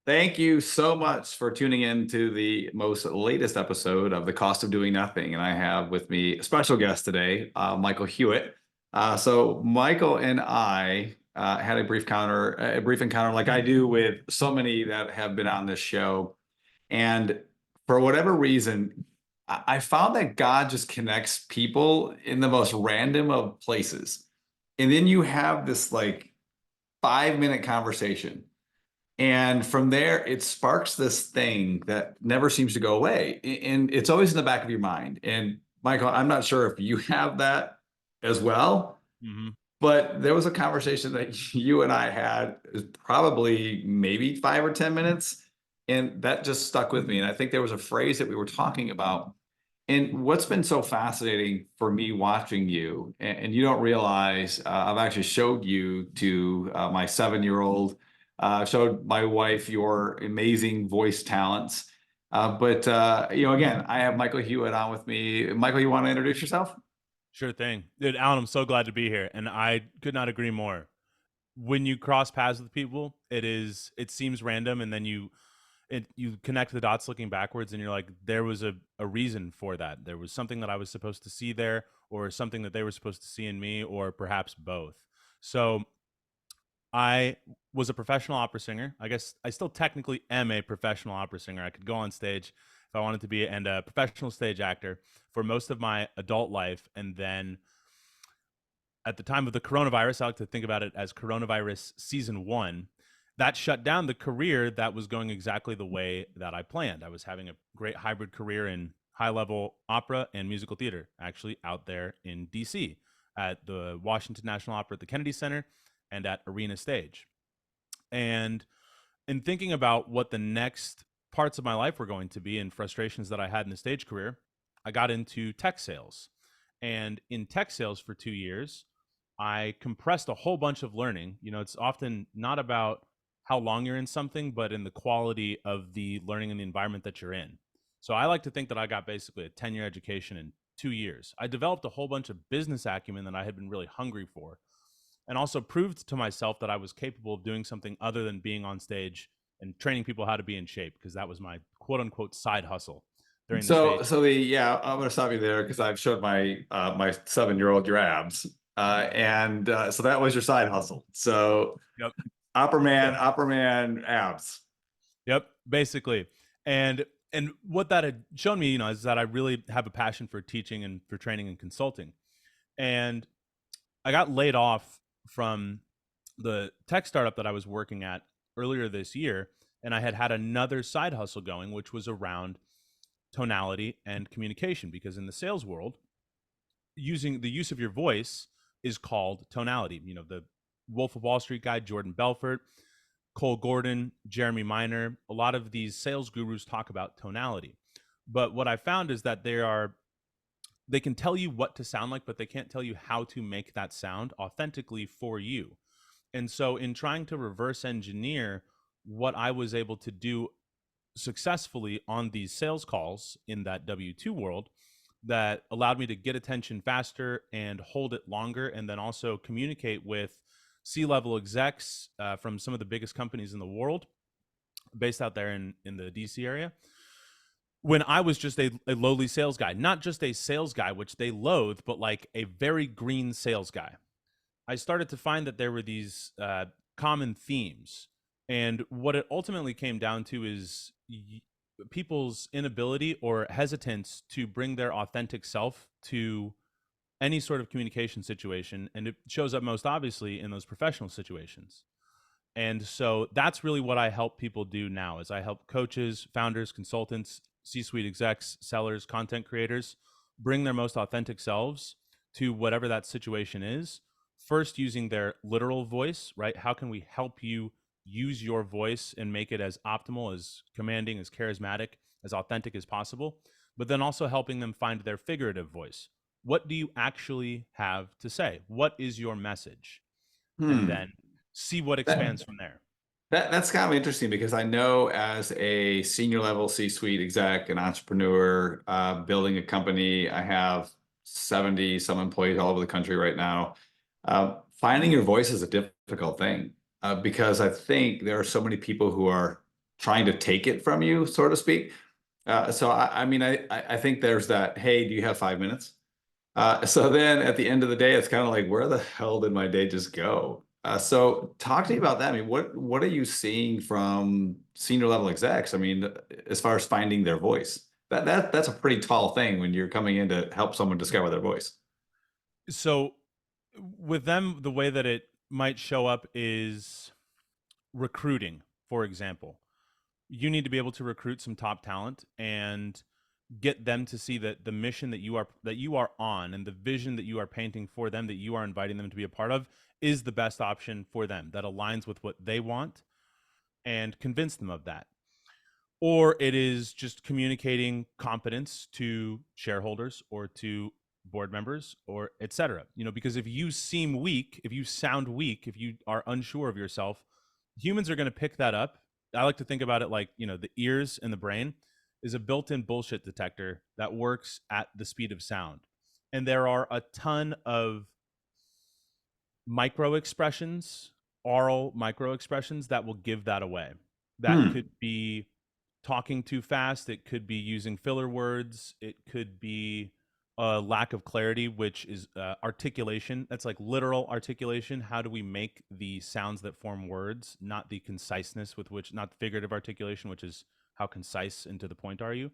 Thank you so much for tuning in to the most latest episode of The Cost of Doing Nothing. And I have with me a special guest today, Michael Hewitt. So Michael and I had a brief encounter like I do with so many that have been on this show. And for whatever reason, I found that God just connects people in the most random of places. And then you have this like 5-minute conversation, and from there, it sparks this thing that never seems to go away. And it's always in the back of your mind. And Michael, I'm not sure if you have that as well, Mhm. but there was a conversation that you and I had, is probably maybe 5 or 10 minutes. And that just stuck with me. And I think there was a phrase that we were talking about. And what's been so fascinating for me watching you, and you don't realize, I've actually showed you to my 7-year-old, showed my wife your amazing voice talents. But again, I have Michael Hewitt on with me. Michael, you want to introduce yourself? Sure thing. Dude, Alan, I'm so glad to be here, and I could not agree more. When you cross paths with people, it seems random, and then you connect the dots looking backwards, and you're like, there was a reason for that. There was something that I was supposed to see there, or something that they were supposed to see in me, or perhaps both. So I was a professional opera singer. I guess I still technically am a professional opera singer. I could go on stage if I wanted to be, and a professional stage actor for most of my adult life. And then at the time of the coronavirus, I like to think about it as coronavirus season one. That shut down the career that was going exactly the way that I planned. I was having a great hybrid career in high level opera and musical theater, actually out there in DC at the Washington National Opera at the Kennedy Center and at Arena Stage. And in thinking about what the next parts of my life were going to be and frustrations that I had in the stage career, I got into tech sales. And in tech sales for 2 years, I compressed a whole bunch of learning. It's often not about how long you're in something, but in the quality of the learning and the environment that you're in. So I like to think that I got basically a 10-year education in 2 years. I developed a whole bunch of business acumen that I had been really hungry for, and also proved to myself that I was capable of doing something other than being on stage and training people how to be in shape, because that was my quote unquote side hustle during the So, stage. so the yeah, I'm going to stop you there because I've showed my 7-year-old your abs, and so that was your side hustle. So, Yep. Opera Man abs. Yep, basically. And what that had shown me, is that I really have a passion for teaching and for training and consulting. And I got laid off from the tech startup that I was working at earlier this year, and I had another side hustle going, which was around tonality and communication, because in the sales world, using the use of your voice is called tonality. The Wolf of Wall Street guy, Jordan Belfort, Cole Gordon, Jeremy Miner, a lot of these sales gurus talk about tonality. But what I found is that they can tell you what to sound like, but they can't tell you how to make that sound authentically for you. And so in trying to reverse engineer what I was able to do successfully on these sales calls in that W2 world, that allowed me to get attention faster and hold it longer, and then also communicate with C-level execs from some of the biggest companies in the world based out there in the DC area, when I was just a lowly sales guy, not just a sales guy, which they loathe, but like a very green sales guy. I started to find that there were these common themes. And what it ultimately came down to is people's inability or hesitance to bring their authentic self to any sort of communication situation. And it shows up most obviously in those professional situations. And so that's really what I help people do now, is I help coaches, founders, consultants, C-suite execs, sellers, content creators bring their most authentic selves to whatever that situation is. First, using their literal voice, right? How can we help you use your voice and make it as optimal, as commanding, as charismatic, as authentic as possible? But then also helping them find their figurative voice. What do you actually have to say? What is your message? And Hmm. then see what That, expands from there. that's kind of interesting because I know as a senior level C-suite exec, an entrepreneur, building a company, I have 70 some employees all over the country right now. Finding your voice is a difficult thing because I think there are so many people who are trying to take it from you, so to speak. So I mean, I think there's that, hey, do you have 5 minutes? So then at the end of the day, it's kind of like, where the hell did my day just go? So talk to me about that. I mean, what are you seeing from senior level execs? I mean, as far as finding their voice, that's a pretty tall thing when you're coming in to help someone discover their voice. So with them, the way that it might show up is recruiting, for example. You need to be able to recruit some top talent and get them to see that the mission that you are on and the vision that you are painting for them, that you are inviting them to be a part of, is the best option for them, that aligns with what they want, and convince them of that. Or it is just communicating competence to shareholders or to board members or etc. Because if you seem weak, if you sound weak, if you are unsure of yourself, humans are going to pick that up. I like to think about it like, the ears and the brain is a built-in bullshit detector that works at the speed of sound. And there are a ton of micro expressions, oral micro expressions, that will give that away. That Hmm. could be talking too fast. It could be using filler words. It could be a lack of clarity, which is articulation. That's like literal articulation. How do we make the sounds that form words, not the conciseness with which, not figurative articulation, which is how concise and to the point are you?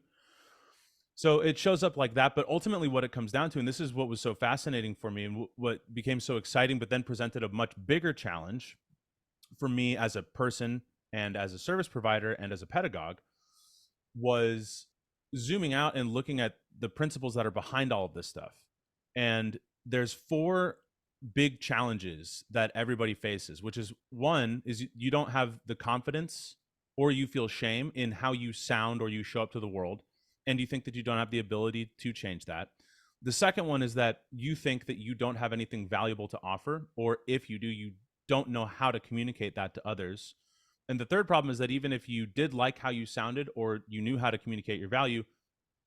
So it shows up like that. But ultimately, what it comes down to, and this is what was so fascinating for me and what became so exciting, but then presented a much bigger challenge for me as a person and as a service provider and as a pedagogue, was zooming out and looking at the principles that are behind all of this stuff. And there's four big challenges that everybody faces, which is, one is you don't have the confidence or you feel shame in how you sound or you show up to the world, and you think that you don't have the ability to change that. The second one is that you think that you don't have anything valuable to offer, or if you do, you don't know how to communicate that to others. And the third problem is that even if you did like how you sounded or you knew how to communicate your value,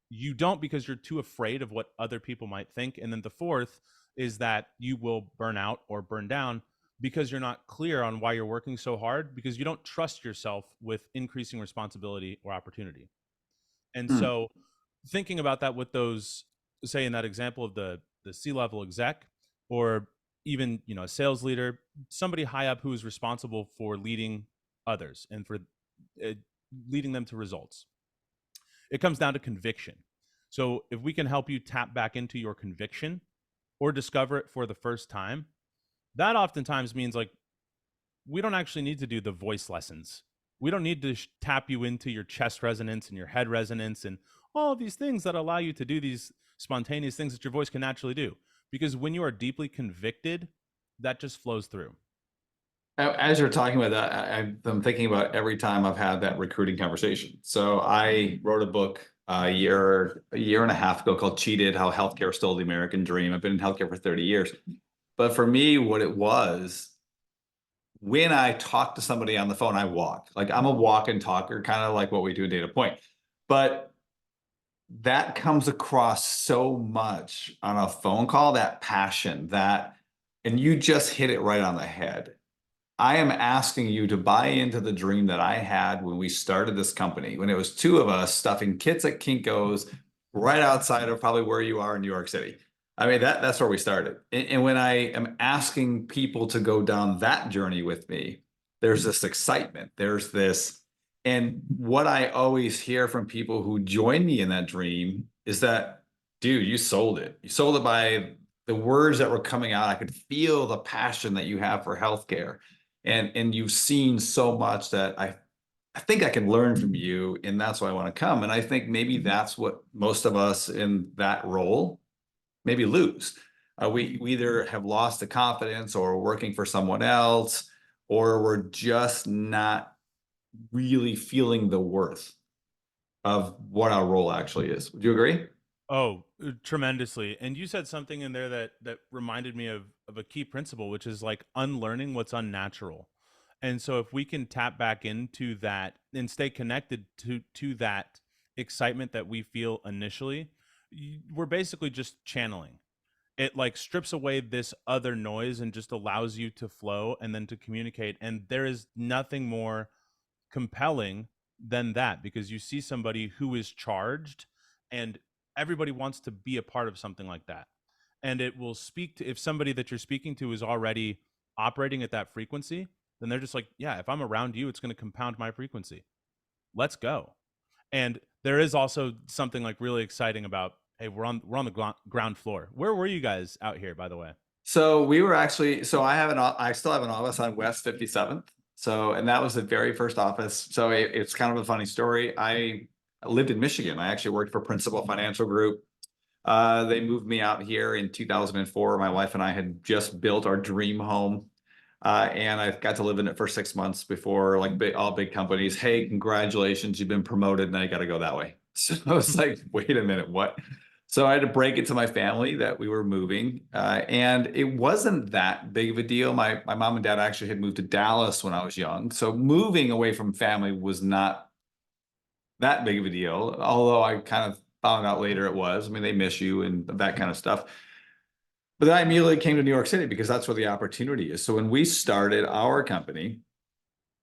you don't, because you're too afraid of what other people might think. And then the fourth is that you will burn out or burn down because you're not clear on why you're working so hard, because you don't trust yourself with increasing responsibility or opportunity. And Hmm. so thinking about that with those, say in that example of the C-level exec, or even, a sales leader, somebody high up who is responsible for leading others and for uh, leading them to results, it comes down to conviction. So if we can help you tap back into your conviction or discover it for the first time, that oftentimes means, like, we don't actually need to do the voice lessons. We don't need to tap you into your chest resonance and your head resonance and all of these things that allow you to do these spontaneous things that your voice can naturally do. Because when you are deeply convicted, that just flows through. As you're talking about that, I'm thinking about every time I've had that recruiting conversation. So I wrote a book a year and a half ago called Cheated: How Healthcare Stole the American Dream. I've been in healthcare for 30 years. But for me, what it was, when I talk to somebody on the phone, I walk. Like, I'm a walk and talker, kind of like what we do in Data Point. But that comes across so much on a phone call, that passion, and you just hit it right on the head. I am asking you to buy into the dream that I had when we started this company, when it was two of us stuffing kits at Kinko's right outside of probably where you are in New York City. I mean, that's where we started. And when I am asking people to go down that journey with me, there's this excitement. There's this, and what I always hear from people who join me in that dream is that, dude, you sold it. You sold it by the words that were coming out. I could feel the passion that you have for healthcare, and you've seen so much that I think I can learn from you, and that's why I want to come. And I think maybe that's what most of us in that role maybe lose. We either have lost the confidence, or we're working for someone else, or we're just not really feeling the worth of what our role actually is. Would you agree? Oh, tremendously. And you said something in there that reminded me of a key principle, which is like unlearning what's unnatural. And so if we can tap back into that and stay connected to that excitement that we feel initially, we're basically just channeling. It like strips away this other noise and just allows you to flow and then to communicate. And there is nothing more compelling than that, because you see somebody who is charged, and everybody wants to be a part of something like that. And it will speak to, if somebody that you're speaking to is already operating at that frequency, then they're just like, yeah, if I'm around you, it's going to compound my frequency. Let's go. And there is also something like really exciting about, hey, we're on the ground floor. Where were you guys out here, by the way? So we were actually, so I still have an office on West 57th. So, and that was the very first office. So it's kind of a funny story. I lived in Michigan. I actually worked for Principal Financial Group. They moved me out here in 2004. My wife and I had just built our dream home. And I got to live in it for 6 months before, like all big companies, hey, congratulations, you've been promoted. Now you got to go that way. So I was like, wait a minute, what? So I had to break it to my family that we were moving. And it wasn't that big of a deal. My mom and dad actually had moved to Dallas when I was young. So moving away from family was not that big of a deal, although I kind of found out later it was. I mean, they miss you and that kind of stuff. But then I immediately came to New York City because that's where the opportunity is. So when we started our company,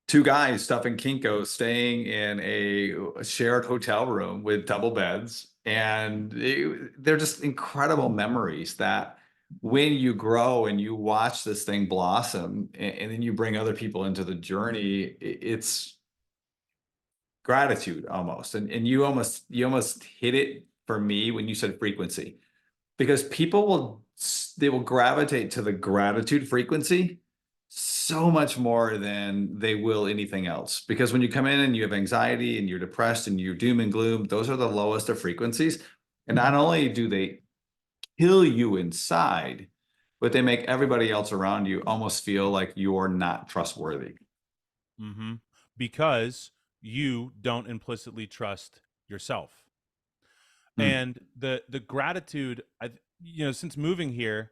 two guys, Stuff and Kinko, staying in a shared hotel room with double beds. And they're just incredible memories that when you grow and you watch this thing blossom and then you bring other people into the journey, it's gratitude almost. And you almost hit it for me when you said frequency, because people will gravitate to the gratitude frequency so much more than they will anything else. Because when you come in and you have anxiety and you're depressed and you're doom and gloom, those are the lowest of frequencies. And not only do they kill you inside, but they make everybody else around you almost feel like you're not trustworthy. Mm-hmm. Because you don't implicitly trust yourself. Hmm. And the gratitude, since moving here,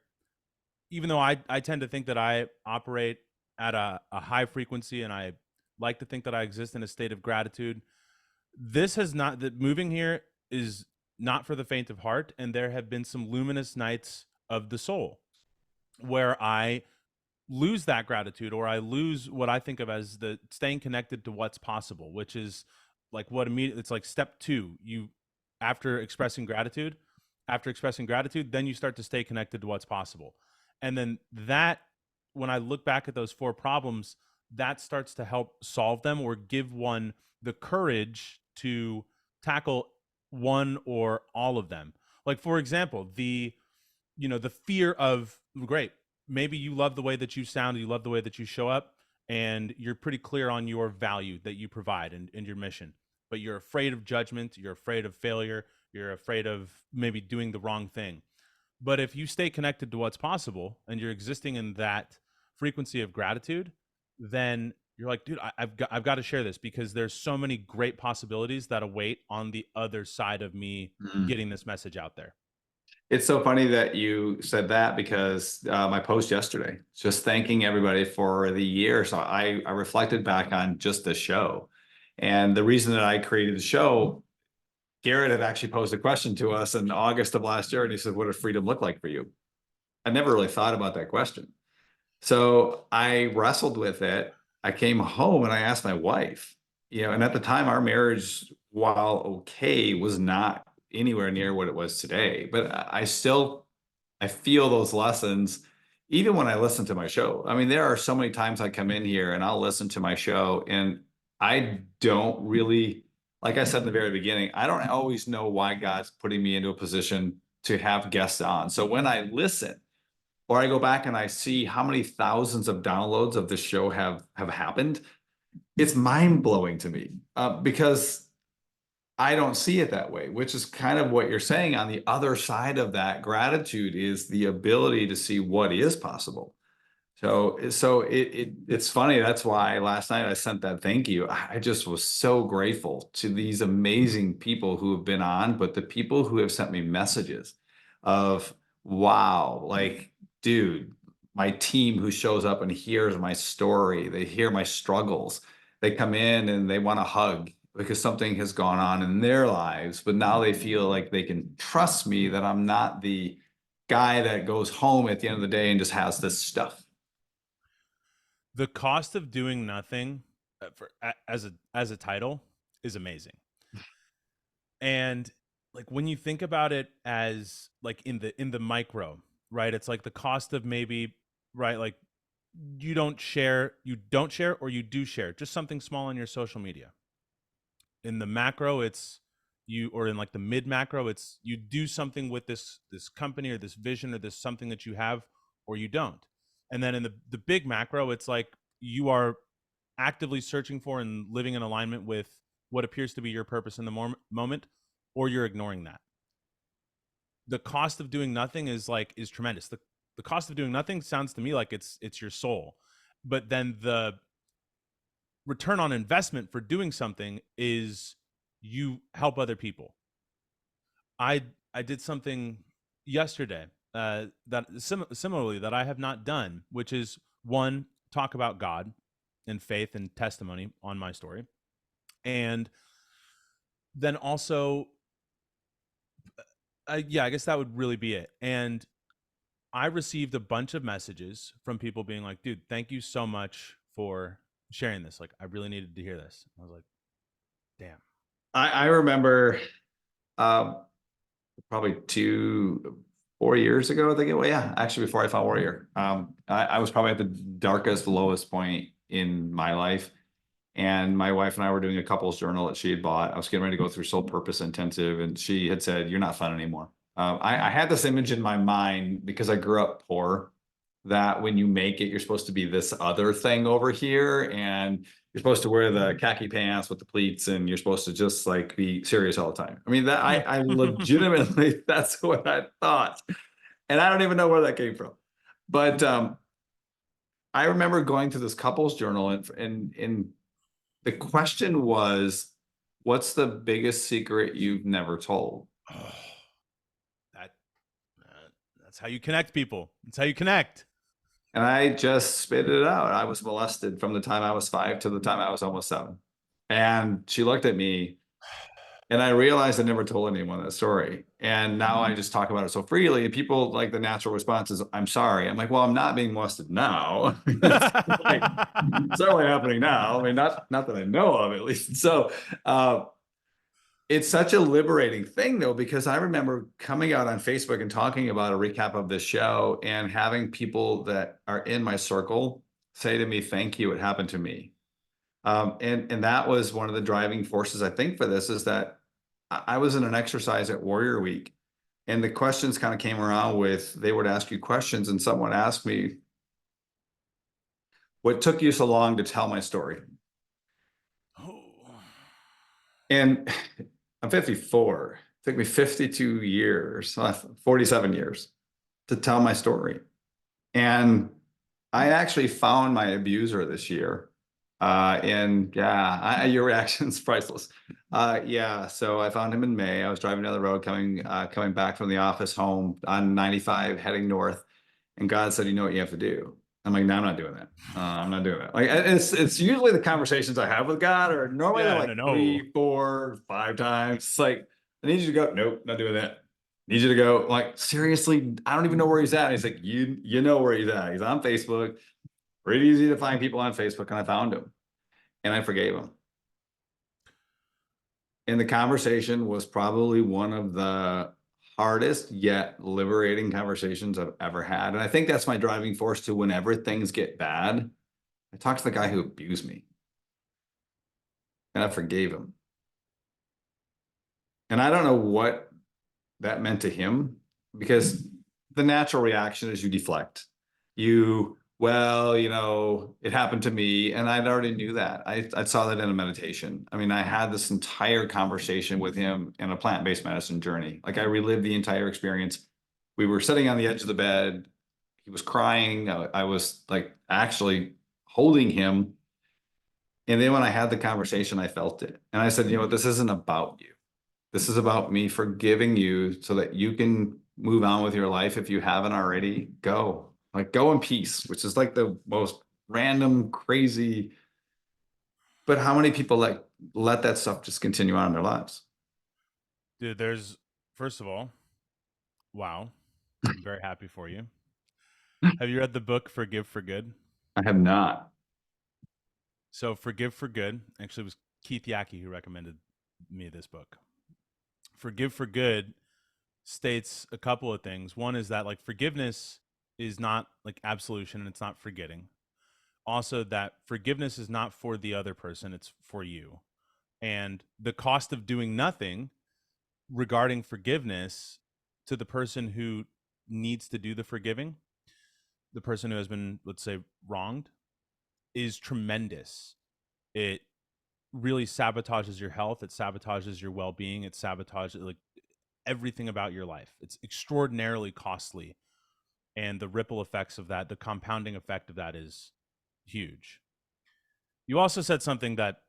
even though I tend to think that I operate at a high frequency, and I like to think that I exist in a state of gratitude, this has not, that moving here is not for the faint of heart. And there have been some luminous nights of the soul where I lose that gratitude, or I lose what I think of as the staying connected to what's possible, which is like what immediately, it's like step two. You, after expressing gratitude, then you start to stay connected to what's possible. And then that, when I look back at those four problems, that starts to help solve them, or give one the courage to tackle one or all of them. Like, for example, the fear of, great, maybe you love the way that you sound, you love the way that you show up, and you're pretty clear on your value that you provide, and your mission, but you're afraid of judgment, you're afraid of failure, you're afraid of maybe doing the wrong thing. But if you stay connected to what's possible and you're existing in that frequency of gratitude, then you're like, dude, I've got to share this, because there's so many great possibilities that await on the other side of me Mm. getting this message out there. It's so funny that you said that, because my post yesterday, just thanking everybody for the year. So I reflected back on just the show. And the reason that I created the show, Garrett had actually posed a question to us in August of last year. And he said, what does freedom look like for you? I never really thought about that question. So I wrestled with it. I came home and I asked my wife, and at the time our marriage, while okay, was not anywhere near what it was today. But I feel those lessons even when I listen to my show. I mean, there are so many times I come in here and I'll listen to my show and I don't really, like I said in the very beginning, I don't always know why God's putting me into a position to have guests on. So when I listen, or I go back and I see how many thousands of downloads of the show have happened, it's mind blowing to me, because I don't see it that way, which is kind of what you're saying. On the other side of that, gratitude is the ability to see what is possible. So it's funny. That's why last night I sent that thank you. I just was so grateful to these amazing people who have been on, but the people who have sent me messages of, wow, like, dude, my team who shows up and hears my story, they hear my struggles, they come in and they want a hug because something has gone on in their lives, but now they feel like they can trust me, that I'm not the guy that goes home at the end of the day and just has this stuff. The cost of doing nothing, as a title, is amazing. And like when you think about it as like in the micro, right? It's like the cost of maybe, right, like you don't share, or you do share just something small in your social media. In the macro, it's you, or in like the mid macro, it's you do something with this company or this vision or this something that you have, or you don't. And then in the big macro, it's like you are actively searching for and living in alignment with what appears to be your purpose in the moment, or you're ignoring that. The cost of doing nothing is tremendous. The cost of doing nothing sounds to me like it's your soul, but then the return on investment for doing something is you help other people. I did something yesterday that similarly that I have not done, which is one, talk about God and faith and testimony on my story, and then also, yeah, I guess that would really be it. And I received a bunch of messages from people being like, "Dude, thank you so much for sharing this. Like, I really needed to hear this." I was like, "Damn." I remember um, probably 4 years ago, I think well, yeah, actually before I found Warrior. I was probably at the darkest, lowest point in my life. And my wife and I were doing a couples journal that she had bought. I was getting ready to go through Soul Purpose Intensive, and she had said, "You're not fun anymore." I had this image in my mind because I grew up poor, that when you make it, you're supposed to be this other thing over here, and you're supposed to wear the khaki pants with the pleats, and you're supposed to just like be serious all the time. I mean, that I legitimately that's what I thought, and I don't even know where that came from. But I remember going to this couples journal, and the question was, what's the biggest secret you've never told? Oh, that that's how you connect people. That's how you connect. And I just spit it out. I was molested from the time I was 5 to the time I was almost 7. And she looked at me, and I realized I never told anyone that story. And now I just talk about it so freely. And people, like, the natural response is, "I'm sorry." I'm like, "Well, I'm not being molested now." It's like, it's only happening now. I mean, not that I know of, at least. So it's such a liberating thing, though, because I remember coming out on Facebook and talking about a recap of this show and having people that are in my circle say to me, "Thank you, it happened to me." And that was one of the driving forces, I think, for this, is that I was in an exercise at Warrior Week, and the questions kind of came around with, they would ask you questions, and someone asked me, "What took you so long to tell my story?" Oh. And I'm 54. It took me 52 years, 47 years to tell my story. And I actually found my abuser this year. And yeah, your reaction's priceless. Yeah, so I found him in May. I was driving down the road coming back from the office home on 95 heading north, and God said, "You know what you have to do." I'm like, "No, I'm not doing that. I'm not doing that." Like, it's usually the conversations I have with God are normally they're Yeah, no, like no. 3, 4, 5 times. It's like, "I need you to go." "Nope, not doing that." "Need you to go." I'm like, "Seriously, I don't even know where he's at." And he's like, "You know where he's at. He's on Facebook. Pretty easy to find people on Facebook." And I found him, and I forgave him. And the conversation was probably one of the hardest yet liberating conversations I've ever had. And I think that's my driving force to whenever things get bad. I talked to the guy who abused me, and I forgave him. And I don't know what that meant to him, because the natural reaction is you deflect. Well, it happened to me, and I already knew that. I saw that in a meditation. I mean, I had this entire conversation with him in a plant-based medicine journey. Like, I relived the entire experience. We were sitting on the edge of the bed. He was crying. I was like actually holding him. And then when I had the conversation, I felt it. And I said, "You know what? This isn't about you. This is about me forgiving you so that you can move on with your life. If you haven't already, go. Like, go in peace," which is like the most random, crazy. But how many people like let that stuff just continue on in their lives? Dude, first of all, wow. I'm very happy for you. Have you read the book Forgive for Good? I have not. So Forgive for Good actually was Keith Yackey, who recommended me this book. Forgive for Good states a couple of things. One is that like forgiveness is not like absolution and it's not forgetting. Also, that forgiveness is not for the other person, it's for you. And the cost of doing nothing regarding forgiveness to the person who needs to do the forgiving, the person who has been, let's say, wronged, is tremendous. It really sabotages your health, it sabotages your well-being, it sabotages like everything about your life. It's extraordinarily costly, and the ripple effects of that, the compounding effect of that, is huge. You also said something that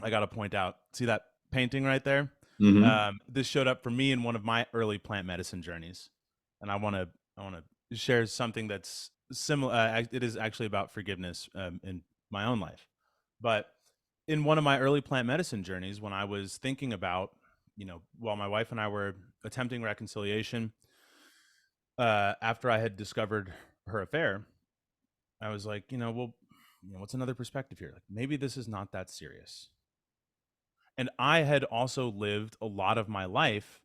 I got to point out. See that painting right there? Hmm. This showed up for me in one of my early plant medicine journeys, and I want to share something that's similar. It is actually about forgiveness in my own life, but in one of my early plant medicine journeys, when I was thinking about, while my wife and I were attempting reconciliation, after I had discovered her affair, I was like, well, what's another perspective here? Like maybe this is not that serious. And I had also lived a lot of my life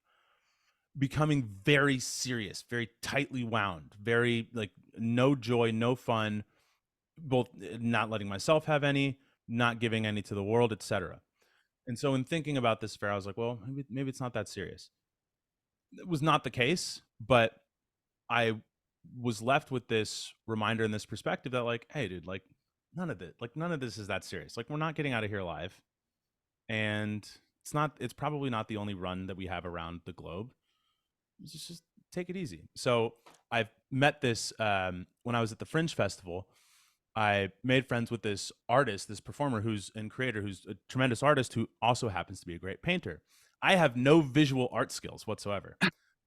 becoming very serious, very tightly wound, very like no joy, no fun, both not letting myself have any, not giving any to the world, etc. And so in thinking about this affair, I was like, well, maybe it's not that serious. It was not the case, but I was left with this reminder and this perspective that like, hey, dude, like none of this is that serious. Like we're not getting out of here alive, and it's probably not the only run that we have around the globe. Just take it easy. So I've met this when I was at the Fringe Festival. I made friends with this artist, this performer and creator who's a tremendous artist who also happens to be a great painter. I have no visual art skills whatsoever.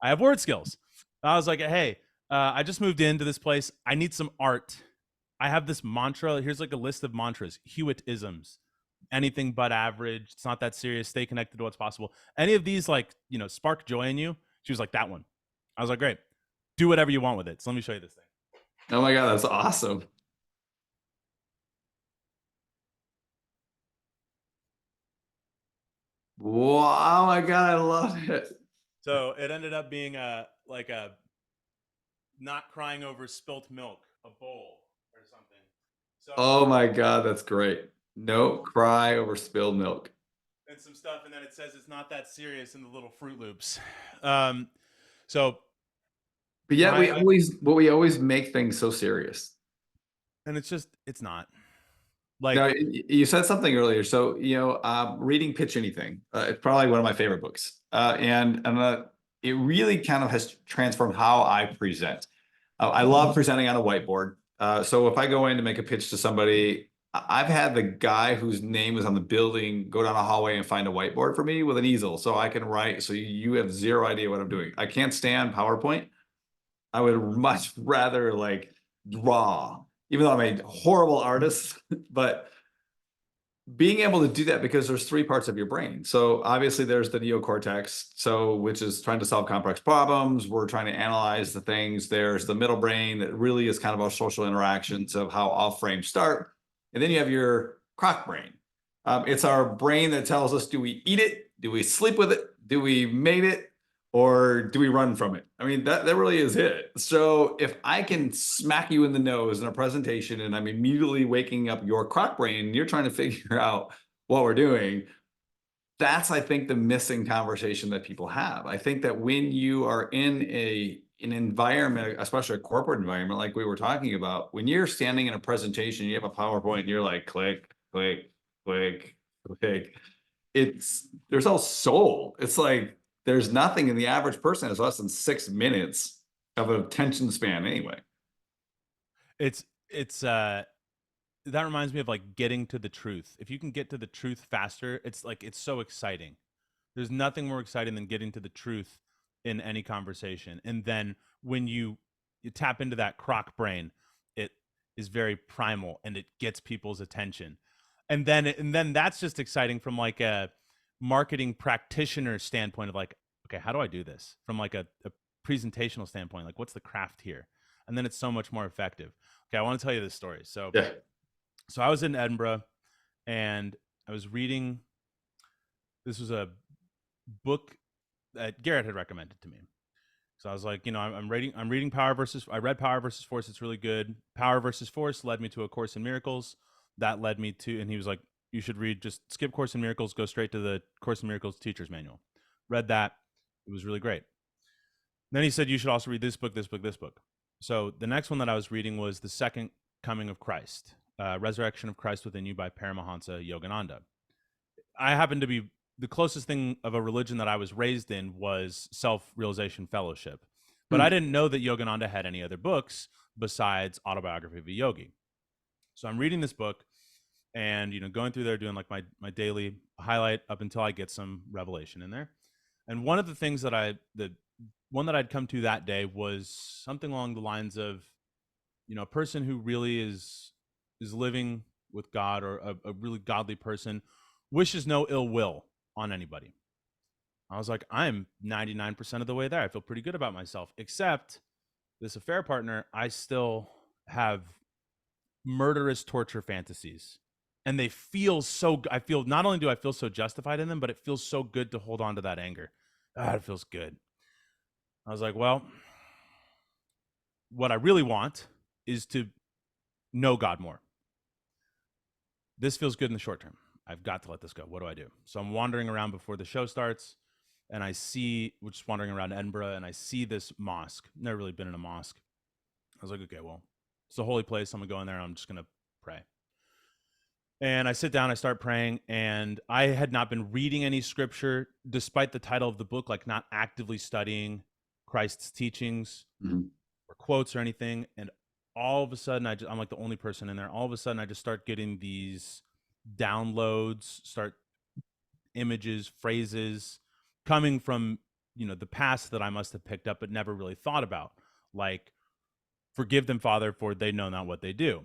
I have word skills. I was like, hey, I just moved into this place. I need some art. I have this mantra. Here's like a list of mantras, Hewitt isms. Anything but average. It's not that serious. Stay connected to what's possible. Any of these, like, spark joy in you? She was like, that one. I was like, great. Do whatever you want with it. So let me show you this thing. Oh my God, that's awesome. Wow, oh my God, I love it. So it ended up being a not crying over spilt milk, a bowl or something. So Oh my God, that's great. No cry over spilled milk. and some stuff, and then it says it's not that serious in the little Fruit Loops. Um, so But yet my we always make things so serious. and it's not like Now, you said something earlier. So, reading Pitch Anything, it's probably one of my favorite books. And it really kind of has transformed how I present. I love presenting on a whiteboard. So if I go in to make a pitch to somebody, I've had the guy whose name is on the building go down a hallway and find a whiteboard for me with an easel so I can write. So you have zero idea what I'm doing. I can't stand PowerPoint. I would much rather like draw, even though I'm a horrible artist, but being able to do that because there's three parts of your brain. So obviously there's the neocortex, which is trying to solve complex problems. We're trying to analyze the things. There's the middle brain that really is kind of our social interactions of how all frames start. And then you have your croc brain. It's our brain that tells us, do we eat it? Do we sleep with it? Do we mate it? Or do we run from it? I mean, that really is it. So if I can smack you in the nose in a presentation and I'm immediately waking up your croc brain and you're trying to figure out what we're doing, that's, I think, the missing conversation that people have. I think that when you are in an environment, especially a corporate environment like we were talking about, when you're standing in a presentation, you have a PowerPoint, and you're like, click, click, click, click, there's no soul. It's like there's nothing, and the average person has less than 6 minutes of attention span anyway. it's that reminds me of like getting to the truth. If you can get to the truth faster, it's like it's so exciting. There's nothing more exciting than getting to the truth in any conversation. And then when you tap into that croc brain, it is very primal and it gets people's attention. And then that's just exciting from like a marketing practitioner standpoint of like, okay, how do I do this? From like a presentational standpoint, like what's the craft here? And then it's so much more effective. Okay, I want to tell you this story. So Yeah. I was in Edinburgh and was reading. This was a book that Garrett had recommended to me. So I was like, I'm reading Power versus. I read Power versus Force. It's really good. Power versus Force led me to A Course in Miracles. That led me to, and he was like, you should read. Just skip Course in Miracles. Go straight to the Course in Miracles teacher's manual. Read that. It was really great. Then he said you should also read this book, this book, this book. So the next one that I was reading was The Second Coming of Christ, Resurrection of Christ Within You by Paramahansa Yogananda. I happen to be the closest thing of a religion that I was raised in was Self-Realization Fellowship. But I didn't know that Yogananda had any other books besides Autobiography of a Yogi. So I'm reading this book and, going through there, doing like my daily highlight up until I get some revelation in there. And one of the things that the one that I'd come to that day was something along the lines of, a person who really is living with God, or a really godly person, wishes no ill will on anybody. I was like, I'm 99% of the way there. I feel pretty good about myself, except this affair partner, I still have murderous torture fantasies. And they feel so, not only do I feel so justified in them, but it feels so good to hold on to that anger. It feels good. I was like, well, what I really want is to know God more. This feels good in the short term. I've got to let this go. What do I do? So I'm wandering around before the show starts, and we're just wandering around Edinburgh, and I see this mosque. Never really been in a mosque. I was like, okay, well, it's a holy place. I'm going to go in there, and I'm just going to pray. And I sit down, I start praying, and I had not been reading any scripture, despite the title of the book, like not actively studying Christ's teachings or quotes or anything. And all of a sudden, I'm like the only person in there. All of a sudden, I just start getting these downloads, images, phrases coming from, the past that I must have picked up but never really thought about. Like, forgive them, Father, for they know not what they do.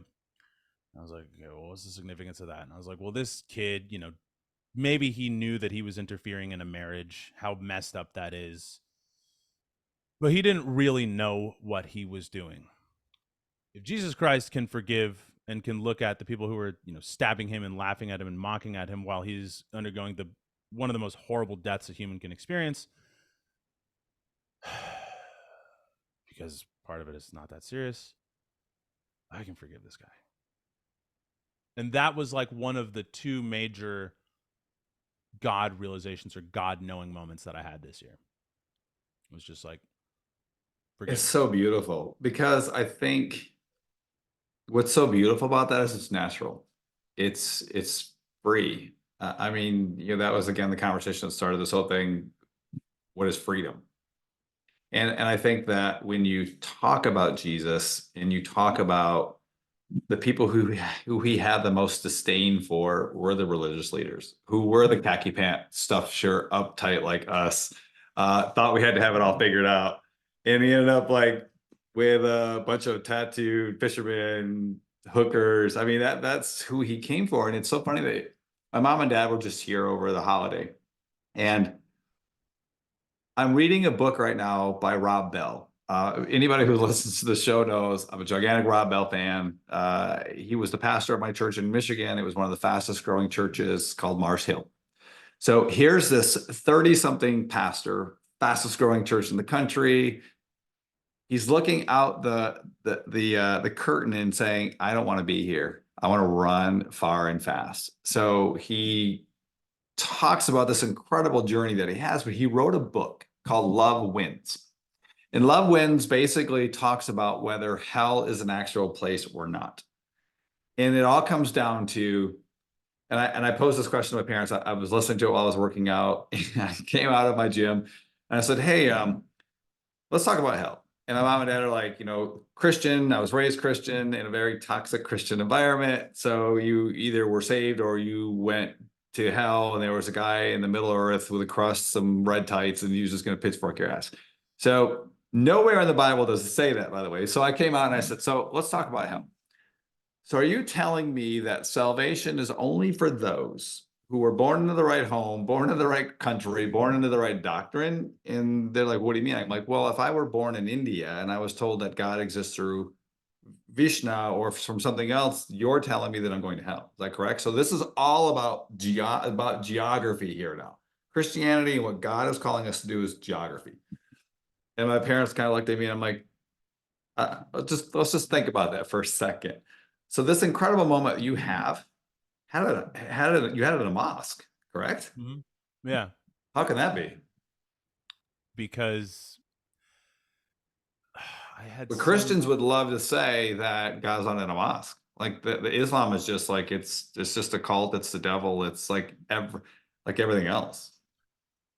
I was like, okay, well, what's the significance of that? And I was like, well, this kid, maybe he knew that he was interfering in a marriage, how messed up that is. But he didn't really know what he was doing. If Jesus Christ can forgive and can look at the people who are, stabbing him and laughing at him and mocking at him while he's undergoing one of the most horrible deaths a human can experience, because part of it is not that serious, I can forgive this guy. And that was like one of the two major God realizations or God knowing moments that I had this year. It was just like, It's so beautiful, because I think what's so beautiful about that is it's natural. It's free. I mean, that was again the conversation that started this whole thing. What is freedom? And I think that when you talk about Jesus and you talk about the people who he had the most disdain for were the religious leaders, who were the khaki pant, stuffed shirt, uptight like us, thought we had to have it all figured out. And he ended up like with a bunch of tattooed fishermen, hookers. I mean, that's who he came for. And it's so funny that my mom and dad were just here over the holiday. And I'm reading a book right now by Rob Bell. Anybody who listens to the show knows I'm a gigantic Rob Bell fan. He was the pastor of my church in Michigan. It was one of the fastest growing churches, called Mars Hill. So here's this 30-something pastor, fastest growing church in the country. He's looking out the curtain and saying, I don't want to be here. I want to run far and fast. So he talks about this incredible journey that he has, but he wrote a book called Love Wins. And Love Wins basically talks about whether hell is an actual place or not. And it all comes down to, and I posed this question to my parents. I was listening to it while I was working out. And I came out of my gym and I said, hey, let's talk about hell. And my mom and dad are like, Christian. I was raised Christian in a very toxic Christian environment. So you either were saved or you went to hell, and there was a guy in the middle of earth with a crust, some red tights, and he was just going to pitchfork your ass. So nowhere in the Bible does it say that, by the way. So I came out and I said, so let's talk about hell. So are you telling me that salvation is only for those who were born into the right home, born in the right country, born into the right doctrine? And they're like, what do you mean? I'm like, well, if I were born in India and I was told that God exists through Vishnu or from something else, you're telling me that I'm going to hell. Is that correct? So this is all about about geography here now. Christianity and what God is calling us to do is geography. And my parents kind of looked at me and I'm like, let's just think about that for a second. So this incredible moment you have you had it in a mosque, correct? Mhm. Yeah, How can that be? because I had But so Christians would love to say that God's not in a mosque. Like the Islam is just like it's just a cult. It's the devil. It's like everything else.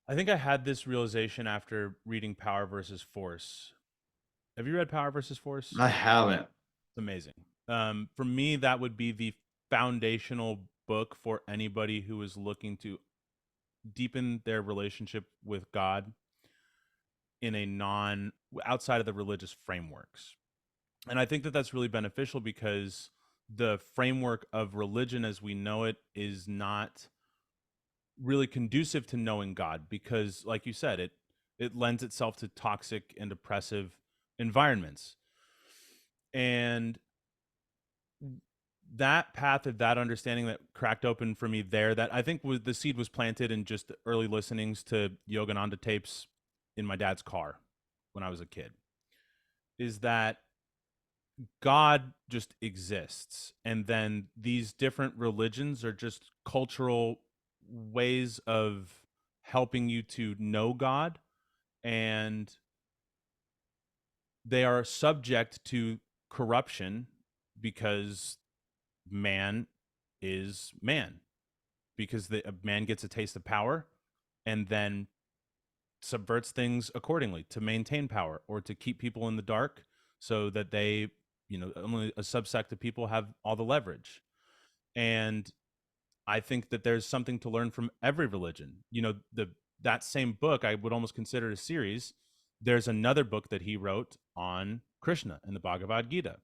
I think I had this realization after reading Power versus Force. Have you read Power versus Force? I haven't. It's amazing. For me, that would be the foundational book for anybody who is looking to deepen their relationship with God in a non outside of the religious frameworks. And I think that that's really beneficial because the framework of religion as we know it is not really conducive to knowing God because like you said it lends itself to toxic and oppressive environments. And that path of that understanding that cracked open for me there, that I think was the seed was planted in just early listenings to Yogananda tapes in my dad's car when I was a kid, is that God just exists. And then these different religions are just cultural ways of helping you to know God. And they are subject to corruption because man is man, because a man gets a taste of power and then subverts things accordingly to maintain power or to keep people in the dark so that they, only a subsect of people have all the leverage. And I think that there's something to learn from every religion. That same book I would almost consider a series. There's another book that he wrote on Krishna in the Bhagavad Gita.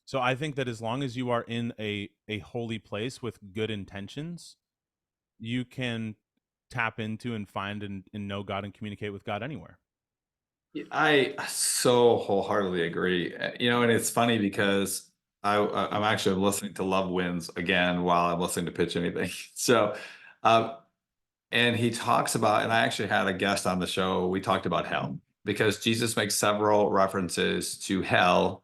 So I think that as long as you are in a holy place with good intentions, you can tap into and find and know God and communicate with God anywhere. I so wholeheartedly agree. And it's funny because I'm actually listening to Love Wins again while I'm listening to Pitch Anything. So, um, and he talks about, and I actually had a guest on the show. We talked about hell because Jesus makes several references to hell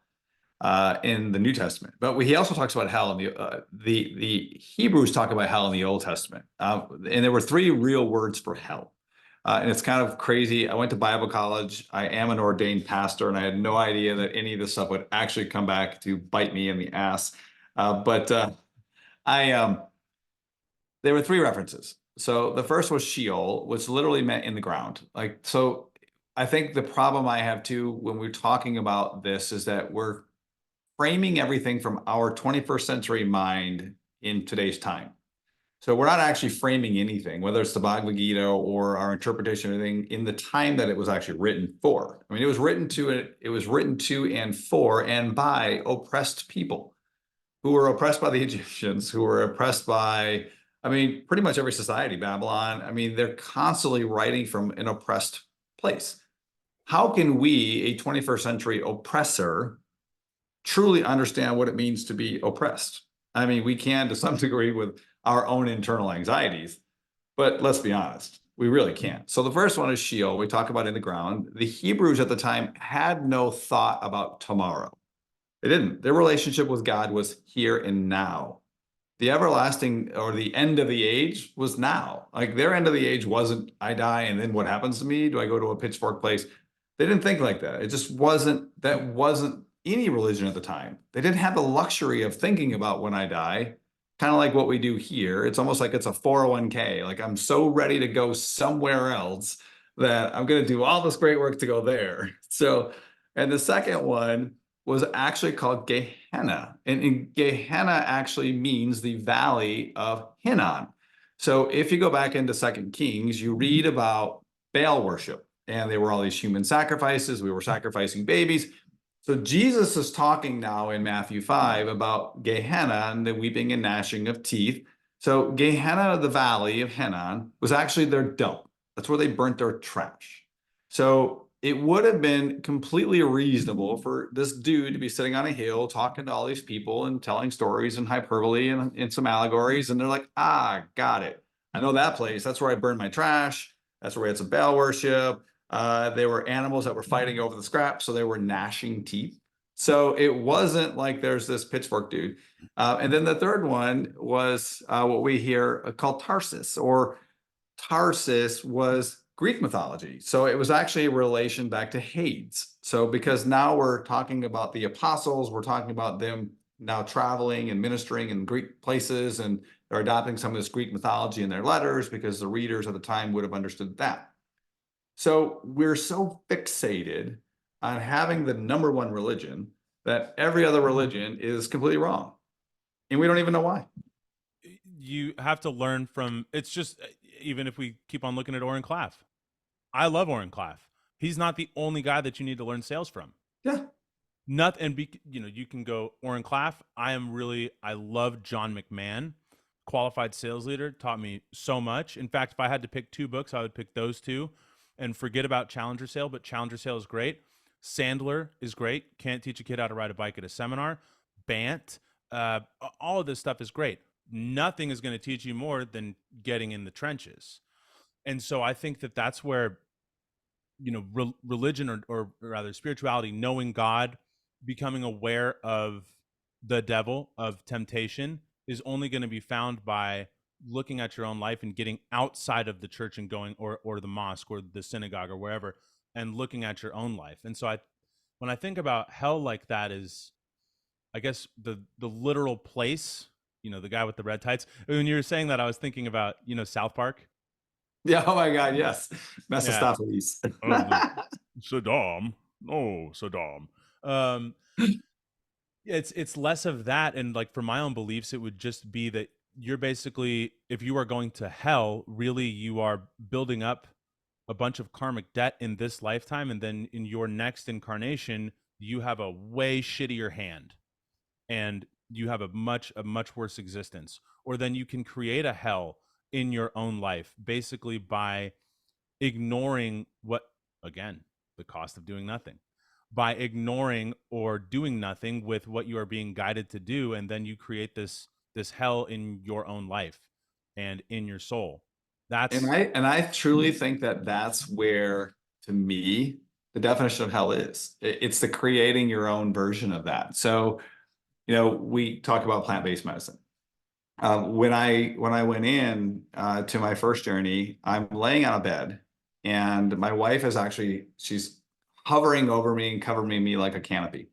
in the New Testament, but he also talks about hell in the Hebrews talk about hell in the Old Testament, and there were three real words for hell. And it's kind of crazy. I went to Bible college. I am an ordained pastor, and I had no idea that any of this stuff would actually come back to bite me in the ass. But I there were three references. So the first was Sheol, which literally meant in the ground. Like so, I think the problem I have too when we're talking about this is that we're framing everything from our 21st century mind in today's time. So we're not actually framing anything, whether it's the Bhagavad Gita or our interpretation of anything in the time that it was actually written for. I mean, it was written to and for and by oppressed people who were oppressed by the Egyptians, who were oppressed by, I mean, pretty much every society, Babylon. I mean, they're constantly writing from an oppressed place. How can we, a 21st century oppressor, truly understand what it means to be oppressed? I mean, we can to some degree with our own internal anxieties, but let's be honest, we really can't. So the first one is Sheol. We talk about in the ground. The Hebrews at the time had no thought about tomorrow. They didn't. Their relationship with God was here and now. The everlasting or the end of the age was now. Like their end of the age wasn't, I die and then what happens to me? Do I go to a pitchfork place? They didn't think like that. It just wasn't, that wasn't any religion at the time. They didn't have the luxury of thinking about when I die, kind of like what we do here. It's almost like it's a 401k. Like I'm so ready to go somewhere else that I'm going to do all this great work to go there. So, and the second one was actually called Gehenna. And Gehenna actually means the valley of Hinnom. So if you go back into Second Kings, you read about Baal worship, and there were all these human sacrifices. We were sacrificing babies. So Jesus is talking now in Matthew 5 about Gehenna and the weeping and gnashing of teeth. So Gehenna, the valley of Hinnom, was actually their dump. That's where they burnt their trash. So it would have been completely reasonable for this dude to be sitting on a hill talking to all these people and telling stories and hyperbole and some allegories. And they're like, ah, got it. I know that place. That's where I burned my trash. That's where we had some Baal worship. There were animals that were fighting over the scraps, so they were gnashing teeth. So it wasn't like there's this pitchfork dude. And then the third one was what we hear called Tarsus, or Tarsus was Greek mythology. So it was actually a relation back to Hades. So because now we're talking about the apostles, we're talking about them now traveling and ministering in Greek places, and they're adopting some of this Greek mythology in their letters because the readers at the time would have understood that. So we're so fixated on having the number one religion that every other religion is completely wrong. And we don't even know why. You have to learn from, it's just, even if we keep on looking at Oren Claff, I love Oren Claff. He's not the only guy that you need to learn sales from. Yeah. Nothing, and you can go Oren Claff. I love John McMahon, qualified sales leader, taught me so much. In fact, if I had to pick two books, I would pick those two and forget about Challenger Sale, but Challenger Sale is great. Sandler is great. Can't teach a kid how to ride a bike at a seminar. Bant, all of this stuff is great. Nothing is going to teach you more than getting in the trenches. And so I think that that's where, religion, or rather spirituality, knowing God, becoming aware of the devil, of temptation, is only going to be found by looking at your own life and getting outside of the church and going, or the mosque or the synagogue or wherever, and looking at your own life. And so when I think about hell like that, is, I guess, the literal place, the guy with the red tights. When you were saying that, I was thinking about, South Park. Yeah. Oh my God. Yes. Yeah. Mephistopheles. The Saddam. Oh, Saddam. Um, it's less of that, and like for my own beliefs, it would just be that you're basically, if you are going to hell, really you are building up a bunch of karmic debt in this lifetime, and then in your next incarnation, you have a way shittier hand, and you have a much worse existence. Or then you can create a hell in your own life, basically by ignoring what, again, the cost of doing nothing, by ignoring or doing nothing with what you are being guided to do, and then you create this hell in your own life and in your soul. And That's I truly think that that's where, to me, the definition of hell is. It's the creating your own version of that. So, we talk about plant-based medicine. When I went in to my first journey, I'm laying on a bed, and my wife is she's hovering over me and covering me like a canopy.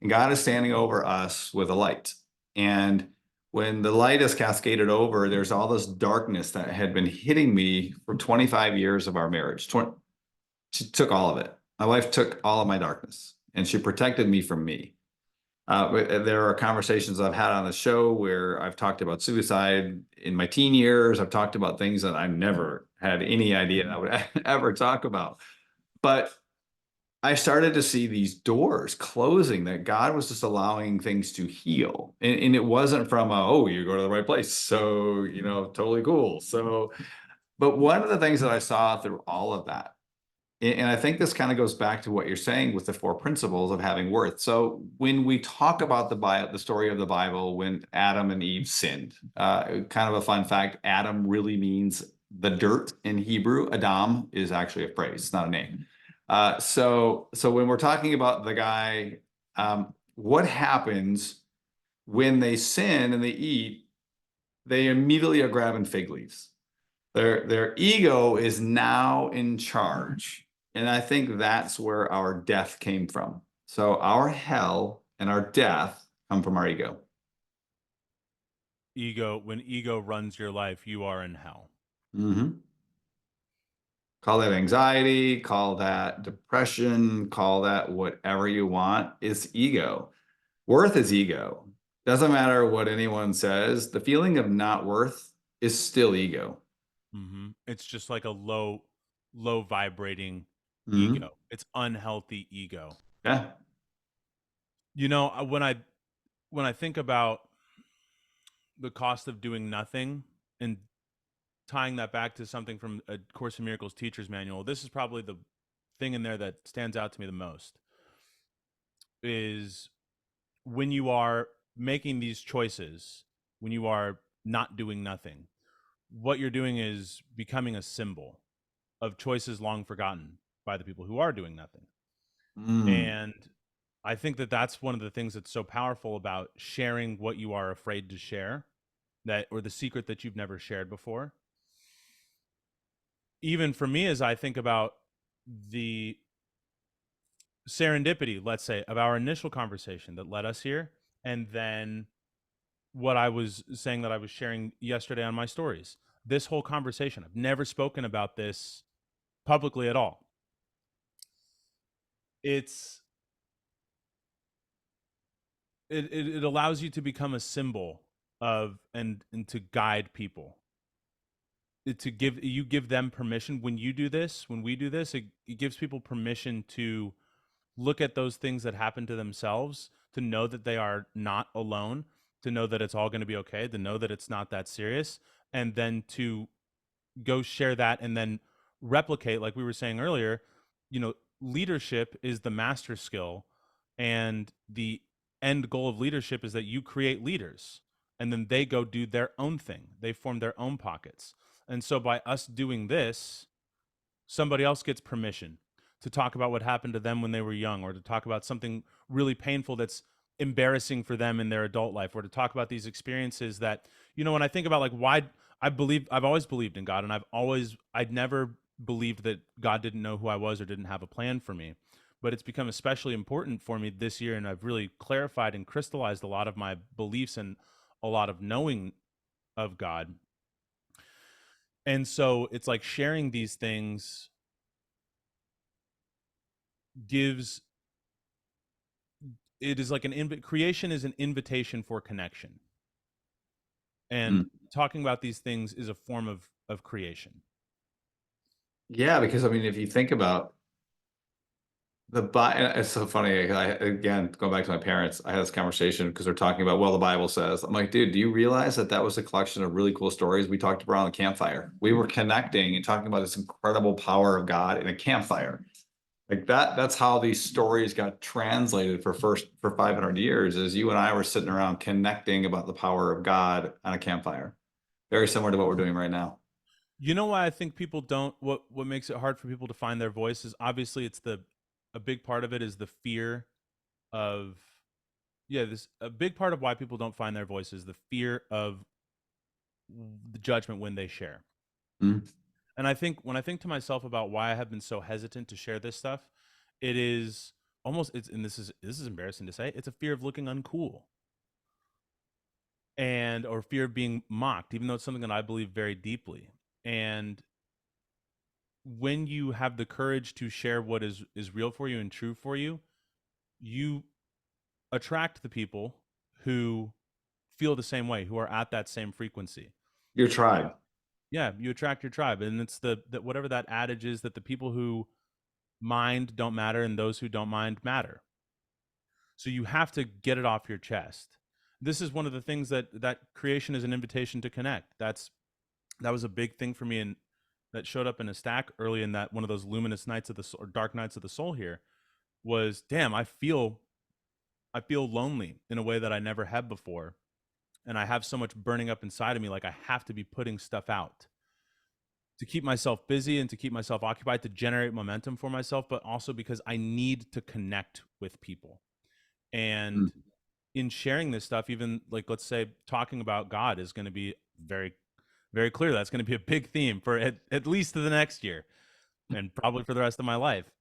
And God is standing over us with a light. And when the light is cascaded over, there's all this darkness that had been hitting me for 25 years of our marriage. She took all of it. My wife took all of my darkness, and she protected me from me. There are conversations I've had on the show where I've talked about suicide in my teen years. I've talked about things that I've never had any idea I would ever talk about. But I started to see these doors closing, that God was just allowing things to heal. And it wasn't from, oh, you go to the right place. So, totally cool. So, but one of the things that I saw through all of that, and I think this kind of goes back to what you're saying with the four principles of having worth. So when we talk about the story of the Bible, when Adam and Eve sinned, kind of a fun fact, Adam really means the dirt in Hebrew. Adam is actually a phrase, it's not a name. So when we're talking about the guy, what happens when they sin and they eat? They immediately are grabbing fig leaves. Their ego is now in charge, and I think that's where our death came from. So our hell and our death come from our ego. ego. When ego runs your life, you are in hell. Mm-hmm. Call that anxiety, call that depression, call that whatever you want. It's ego. Worth is ego. Doesn't matter what anyone says. The feeling of not worth is still ego. It's just like a low vibrating Mm-hmm. ego. It's unhealthy ego. Yeah. When I think about the cost of doing nothing, and tying that back to something from a Course in Miracles teacher's manual, this is probably the thing in there that stands out to me the most is when you are making these choices, when you are not doing nothing, what you're doing is becoming a symbol of choices long forgotten by the people who are doing nothing. Mm. And I think that that's one of the things that's so powerful about sharing what you are afraid to share, that or the secret that you've never shared before. Even for me, as I think about the serendipity, let's say, of our initial conversation that led us here, and then what I was saying that I was sharing yesterday on my stories. This whole conversation, I've never spoken about this publicly at all. It's it allows you to become a symbol of and to guide people. To give them permission when you do this, when we do this, it gives people permission to look at those things that happen to themselves, to know that they are not alone, to know that it's all going to be okay, to know that it's not that serious, and then to go share that and then replicate, like we were saying earlier. Leadership is the master skill, and the end goal of leadership is that you create leaders, and then they go do their own thing, they form their own pockets. And so by us doing this, somebody else gets permission to talk about what happened to them when they were young, or to talk about something really painful that's embarrassing for them in their adult life, or to talk about these experiences that, when I think about like why I've always believed in God, and I'd never believed that God didn't know who I was or didn't have a plan for me. But it's become especially important for me this year, and I've really clarified and crystallized a lot of my beliefs and a lot of knowing of God. And so it's like sharing these things gives it is like creation is an invitation for connection, and Mm. talking about these things is a form of creation. Yeah, because I mean, if you think about it's so funny. Again, going back to my parents, I had this conversation because they're talking about, well, the Bible says. I'm like, dude, do you realize that that was a collection of really cool stories we talked about around the campfire? We were connecting and talking about this incredible power of God in a campfire. Like that's how these stories got translated for 500 years, is you and I were sitting around connecting about the power of God on a campfire. Very similar to what we're doing right now. You know why I think people don't what makes it hard for people to find their voice is obviously it's the a big part of it is the fear of this a big part of why people don't find their voice is the fear of the judgment when they share. Mm. And I think when I think to myself about why I have been so hesitant to share this stuff, it is almost it's and this is embarrassing to say, it's a fear of looking uncool, and or fear of being mocked, even though it's something that I believe very deeply. And when you have the courage to share what is real for you and true for you, you attract the people who feel the same way, who are at that same frequency. Your tribe. Yeah, you attract your tribe, and it's the that whatever that adage is, that the people who mind don't matter and those who don't mind matter. So you have to get it off your chest. This is one of the things that creation is an invitation to connect. That was a big thing for me, and that showed up in a stack early in that one of those luminous nights of the soul, or dark nights of the soul here, was damn, I feel lonely in a way that I never had before, and I have so much burning up inside of me, like I have to be putting stuff out to keep myself busy and to keep myself occupied, to generate momentum for myself, but also because I need to connect with people. And Mm. in sharing this stuff, even like let's say talking about God is going to be very, very clear. That's going to be a big theme for at least the next year, and probably for the rest of my life.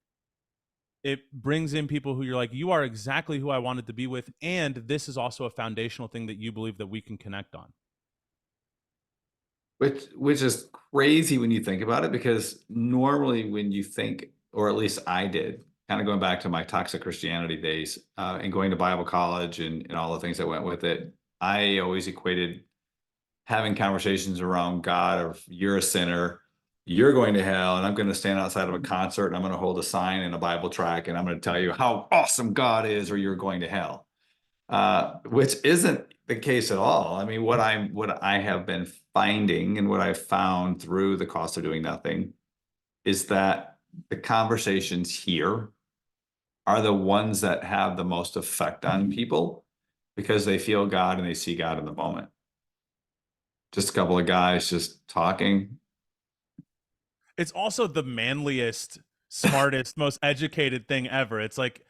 It brings in people who you're like, you are exactly who I wanted to be with, and this is also a foundational thing that you believe that we can connect on. Which is crazy when you think about it, because normally when you think, or at least I did, kind of going back to my toxic Christianity days, and going to Bible college and all the things that went with it, I always equated having conversations around God of, you're a sinner, you're going to hell, and I'm going to stand outside of a concert and I'm going to hold a sign and a Bible track and I'm going to tell you how awesome God is, or you're going to hell. Which isn't the case at all. I mean, what I have been finding and what I've found through the cost of doing nothing is that the conversations here are the ones that have the most effect on people because they feel God and they see God in the moment. Just a couple of guys just talking. It's also the manliest, smartest, most educated thing ever. It's like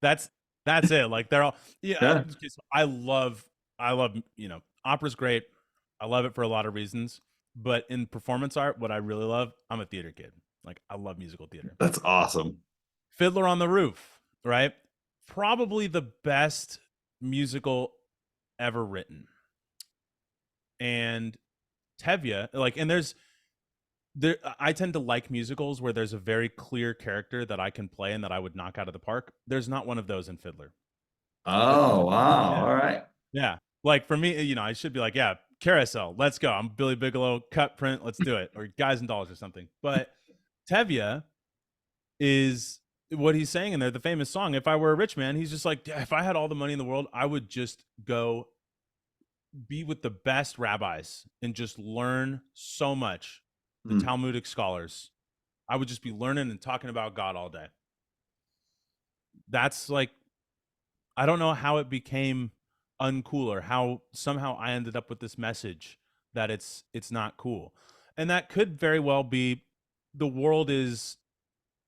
that's that's it. Like they're all yeah. Yeah, I love opera's great. I love it for a lot of reasons. But in performance art, what I really love, I'm a theater kid. Like I love musical theater. that's awesome. Fiddler on the Roof, right? Probably the best musical ever written. And Tevye, like, and there I tend to like musicals where there's a very clear character that I can play and that I would knock out of the park. There's not one of those in Fiddler. Oh, wow. Yeah. All right. Yeah. Like for me, I should be like, yeah, carousel, let's go. I'm Billy Bigelow, cut print, let's do it. Or Guys and Dolls or something. But Tevye is what he's saying in there, the famous song, If I Were a Rich Man, he's just like, if I had all the money in the world, I would just go be with the best rabbis and just learn so much, the Hmm. Talmudic scholars. I would just be learning and talking about God all day. That's like, I don't know how it became uncool or how somehow I ended up with this message that it's not cool. And that could very well be the world is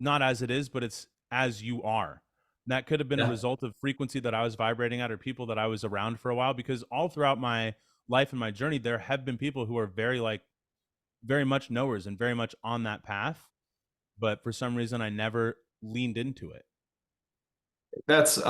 not as it is, but it's as you are. That could have been a Yeah. result of frequency that I was vibrating at or people that I was around for a while, because all throughout my life and my journey, there have been people who are very much knowers and very much on that path. But for some reason, I never leaned into it. That's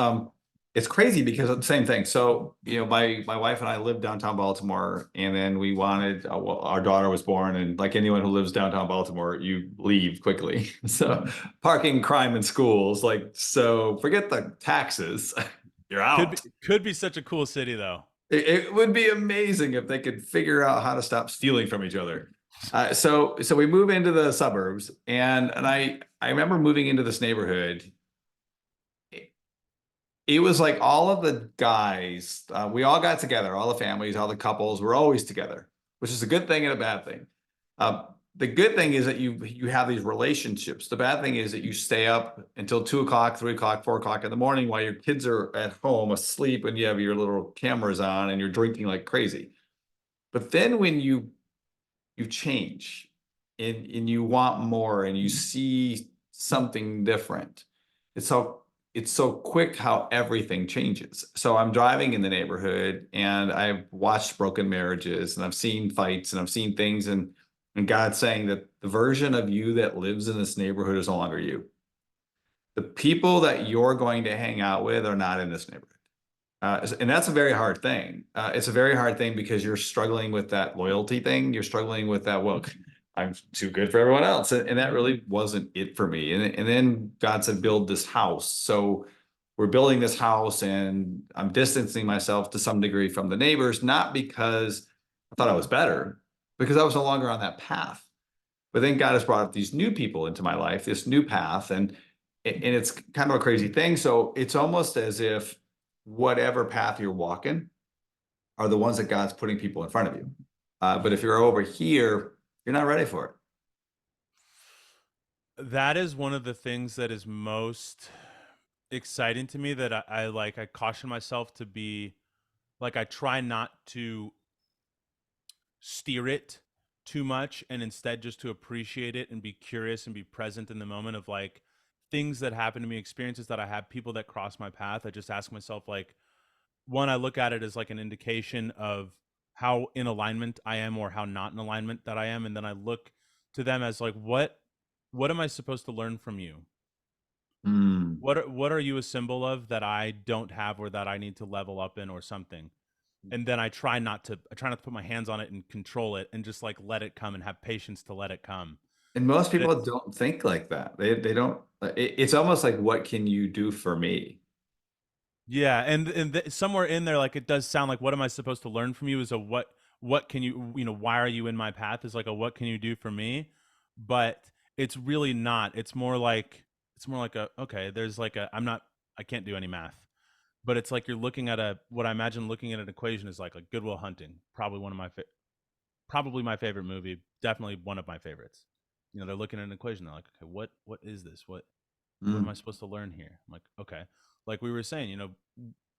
it's crazy because of the same thing. So, my wife and I lived downtown Baltimore, and then we wanted well, our daughter was born, and like anyone who lives downtown Baltimore, you leave quickly. So, parking, crime, and schools, like so, forget the taxes. You're Could be out. could be such a cool city though. It would be amazing if they could figure out how to stop stealing from each other. So we move into the suburbs, and I remember moving into this neighborhood. It was like all of the guys, we all got together, all the families, all the couples were always together, which is a good thing and a bad thing. The good thing is that you have these relationships. The bad thing is that you stay up until 2 o'clock, 3 o'clock, 4 o'clock in the morning while your kids are at home asleep and you have your little cameras on and you're drinking like crazy. But then when you change and you want more and you see something different. It's so quick how everything changes. So I'm driving in the neighborhood and I've watched broken marriages and I've seen fights and I've seen things and God's saying that the version of you that lives in this neighborhood is no longer you. The people that you're going to hang out with are not in this neighborhood. And that's a very hard thing. It's a very hard thing because you're struggling with that loyalty thing. You're struggling with that, well, I'm too good for everyone else. And that really wasn't it for me. And then God said, build this house. So we're building this house and I'm distancing myself to some degree from the neighbors, not because I thought I was better, because I was no longer on that path. But then God has brought up these new people into my life, this new path, and it's kind of a crazy thing. So it's almost as if whatever path you're walking are the ones that God's putting people in front of you. But if you're over here, you're not ready for it. That is one of the things that is most exciting to me, that I like. I caution myself to be like, I try not to steer it too much and instead just to appreciate it and be curious and be present in the moment of like things that happen to me, experiences that I have, people that cross my path. I just ask myself, like, one, I look at it as like an indication of how in alignment I am or how not in alignment that I am, and then I look to them as like, what am I supposed to learn from you? Hmm. What are you a symbol of that I don't have or that I need to level up in or something? And then I try not to put my hands on it and control it, and just like let it come and have patience to let it come. And most And people it's don't think like that. They don't. It's almost like, what can you do for me? Yeah, and somewhere in there, like, it does sound like, what am I supposed to learn from you is a what can you why are you in my path is like a what can you do for me? But it's really not. It's more like a, okay, there's like a, I can't do any math. But it's like you're looking at a, what I imagine looking at an equation is like Good Will Hunting, probably my favorite movie, definitely one of my favorites. they're looking at an equation. They're like, okay, what is this? What am I Mm. supposed to learn here? I'm like, okay. Like we were saying,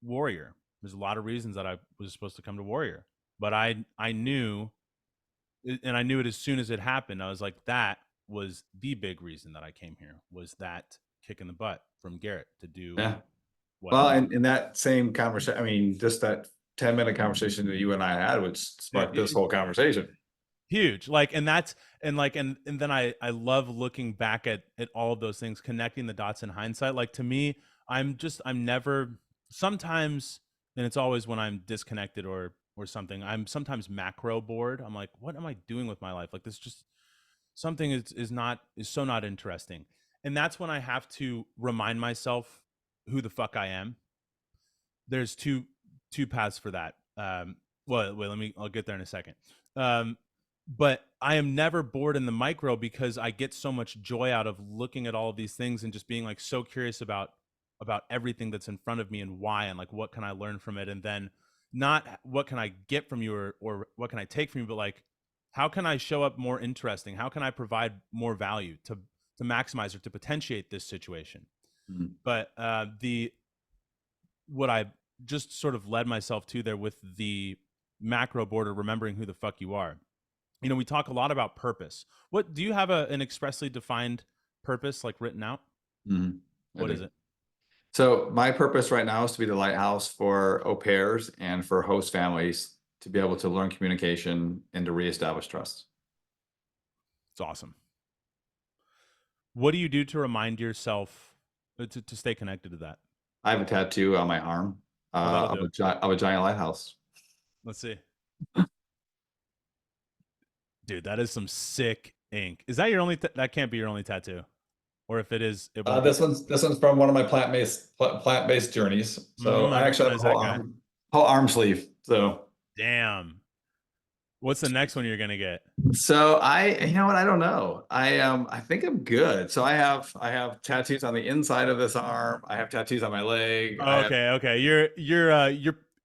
Warrior. There's a lot of reasons that I was supposed to come to Warrior, but I knew, and I knew it as soon as it happened. I was like, that was the big reason that I came here, was that kick in the butt from Garrett to do Yeah. what I Well, do. in that same conversation, I mean, just that 10-minute conversation that you and I had, which Yeah, sparked this whole conversation. huge. Like, and that's, and then I love looking back at all of those things, connecting the dots in hindsight. Like, to me, I'm never, sometimes, and it's always when I'm disconnected or something, I'm sometimes macro bored. I'm like, what am I doing with my life? Like, this just, something is so not interesting. And that's when I have to remind myself who the fuck I am. There's two paths for that. Well, wait, I'll get there in a second. But I am never bored in the micro, because I get so much joy out of looking at all of these things and just being like so curious about everything that's in front of me and why, and like what can I learn from it, and then not what can I get from you, or what can I take from you, but like how can I show up more interesting? How can I provide more value to maximize or to potentiate this situation? Mm. But the what I just sort of led myself to there with the macro border, remembering who the fuck you are. We talk a lot about purpose. What do you have an expressly defined purpose, like written out? Mhm. I What is do. it? So my purpose right now is to be the lighthouse for au pairs and for host families to be able to learn communication and to reestablish trust. It's awesome. What do you do to remind yourself to stay connected to that? I have a tattoo on my arm Oh, that'll of do it. of a giant lighthouse. Let's see. Dude, that is some sick ink. Is that your only that can't be your only tattoo? Or if it is, it won't be This one's from one of my plant-based journeys. So I I actually have recognize that guy. a whole arm sleeve. So Damn. What's the next one you're gonna get? so you know what, I don't know. I think I'm good. So I have tattoos on the inside of this arm. I have tattoos on my leg. I have Okay, okay.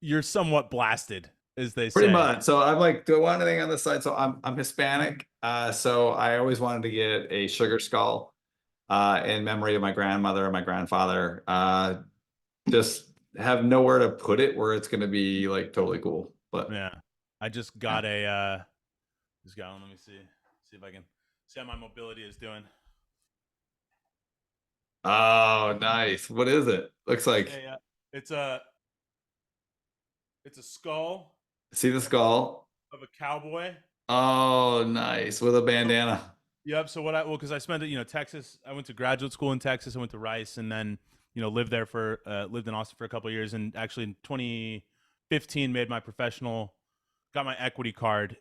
You're somewhat blasted, as they pretty say. much. So I'm like, do I want anything on this side? So I'm Hispanic. So I always wanted to get a sugar skull in memory of my grandmother and my grandfather. Just have nowhere to put it where it's going to be like totally cool. But Yeah. I just yeah. got a just got one. Let me see. See if I can see how my mobility is doing. Oh, nice. What is it? Looks Yeah, like, yeah. It's a it's a skull see the skull. of a cowboy. Oh, nice. With a So, bandana. yep. So because I spent it, Texas. I went to graduate school in Texas. I went to Rice, and then lived in Austin for a couple of years, and actually in 2015 made my got my equity card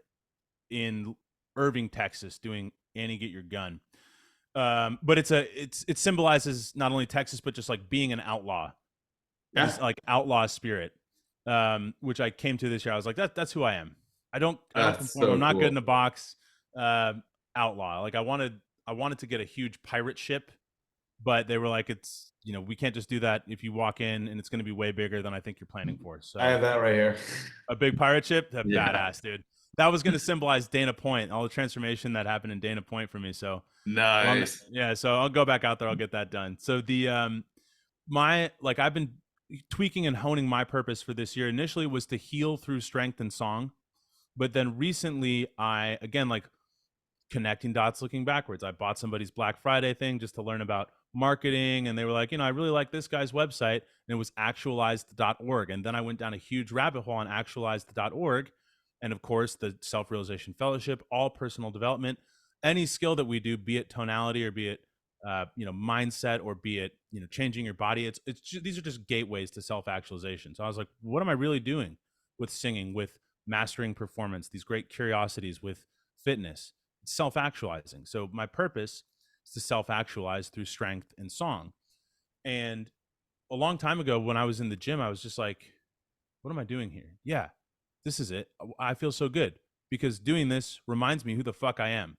in Irving, Texas, doing Annie Get Your Gun. But it symbolizes not only Texas, but just like being an outlaw, this Yeah. like outlaw spirit, which I came to this year. I was like, that's who I am. I don't That's conform. I'm so not good in cool. a box. Outlaw. Like I wanted to get a huge pirate ship, but they were like, it's we can't just do that if you walk in, and it's going to be way bigger than I think you're planning for. I So have that right here. a big pirate ship, that Yeah. badass, dude. That was going to symbolize Dana Point, all the transformation that happened in Dana Point for me. So Nice. yeah, so I'll go back out there. I'll get that done. So I've been tweaking and honing my purpose for this year. Initially was to heal through strength and song, but then recently I again like connecting dots looking backwards. I bought somebody's Black Friday thing just to learn about marketing, and they were like, I really like this guy's website, and it was actualized.org. And then I went down a huge rabbit hole on actualized.org, and of course the self-realization fellowship, all personal development, any skill that we do, be it tonality or be it mindset, or be it changing your body, these are just gateways to self-actualization. So I was like, what am I really doing with singing, with mastering performance, these great curiosities, with fitness? Self-actualizing. So my purpose is to self-actualize through strength and song. And a long time ago when I was in the gym, I was just like, what am I doing here? Yeah, this is it. I feel so good because doing this reminds me who the fuck I am.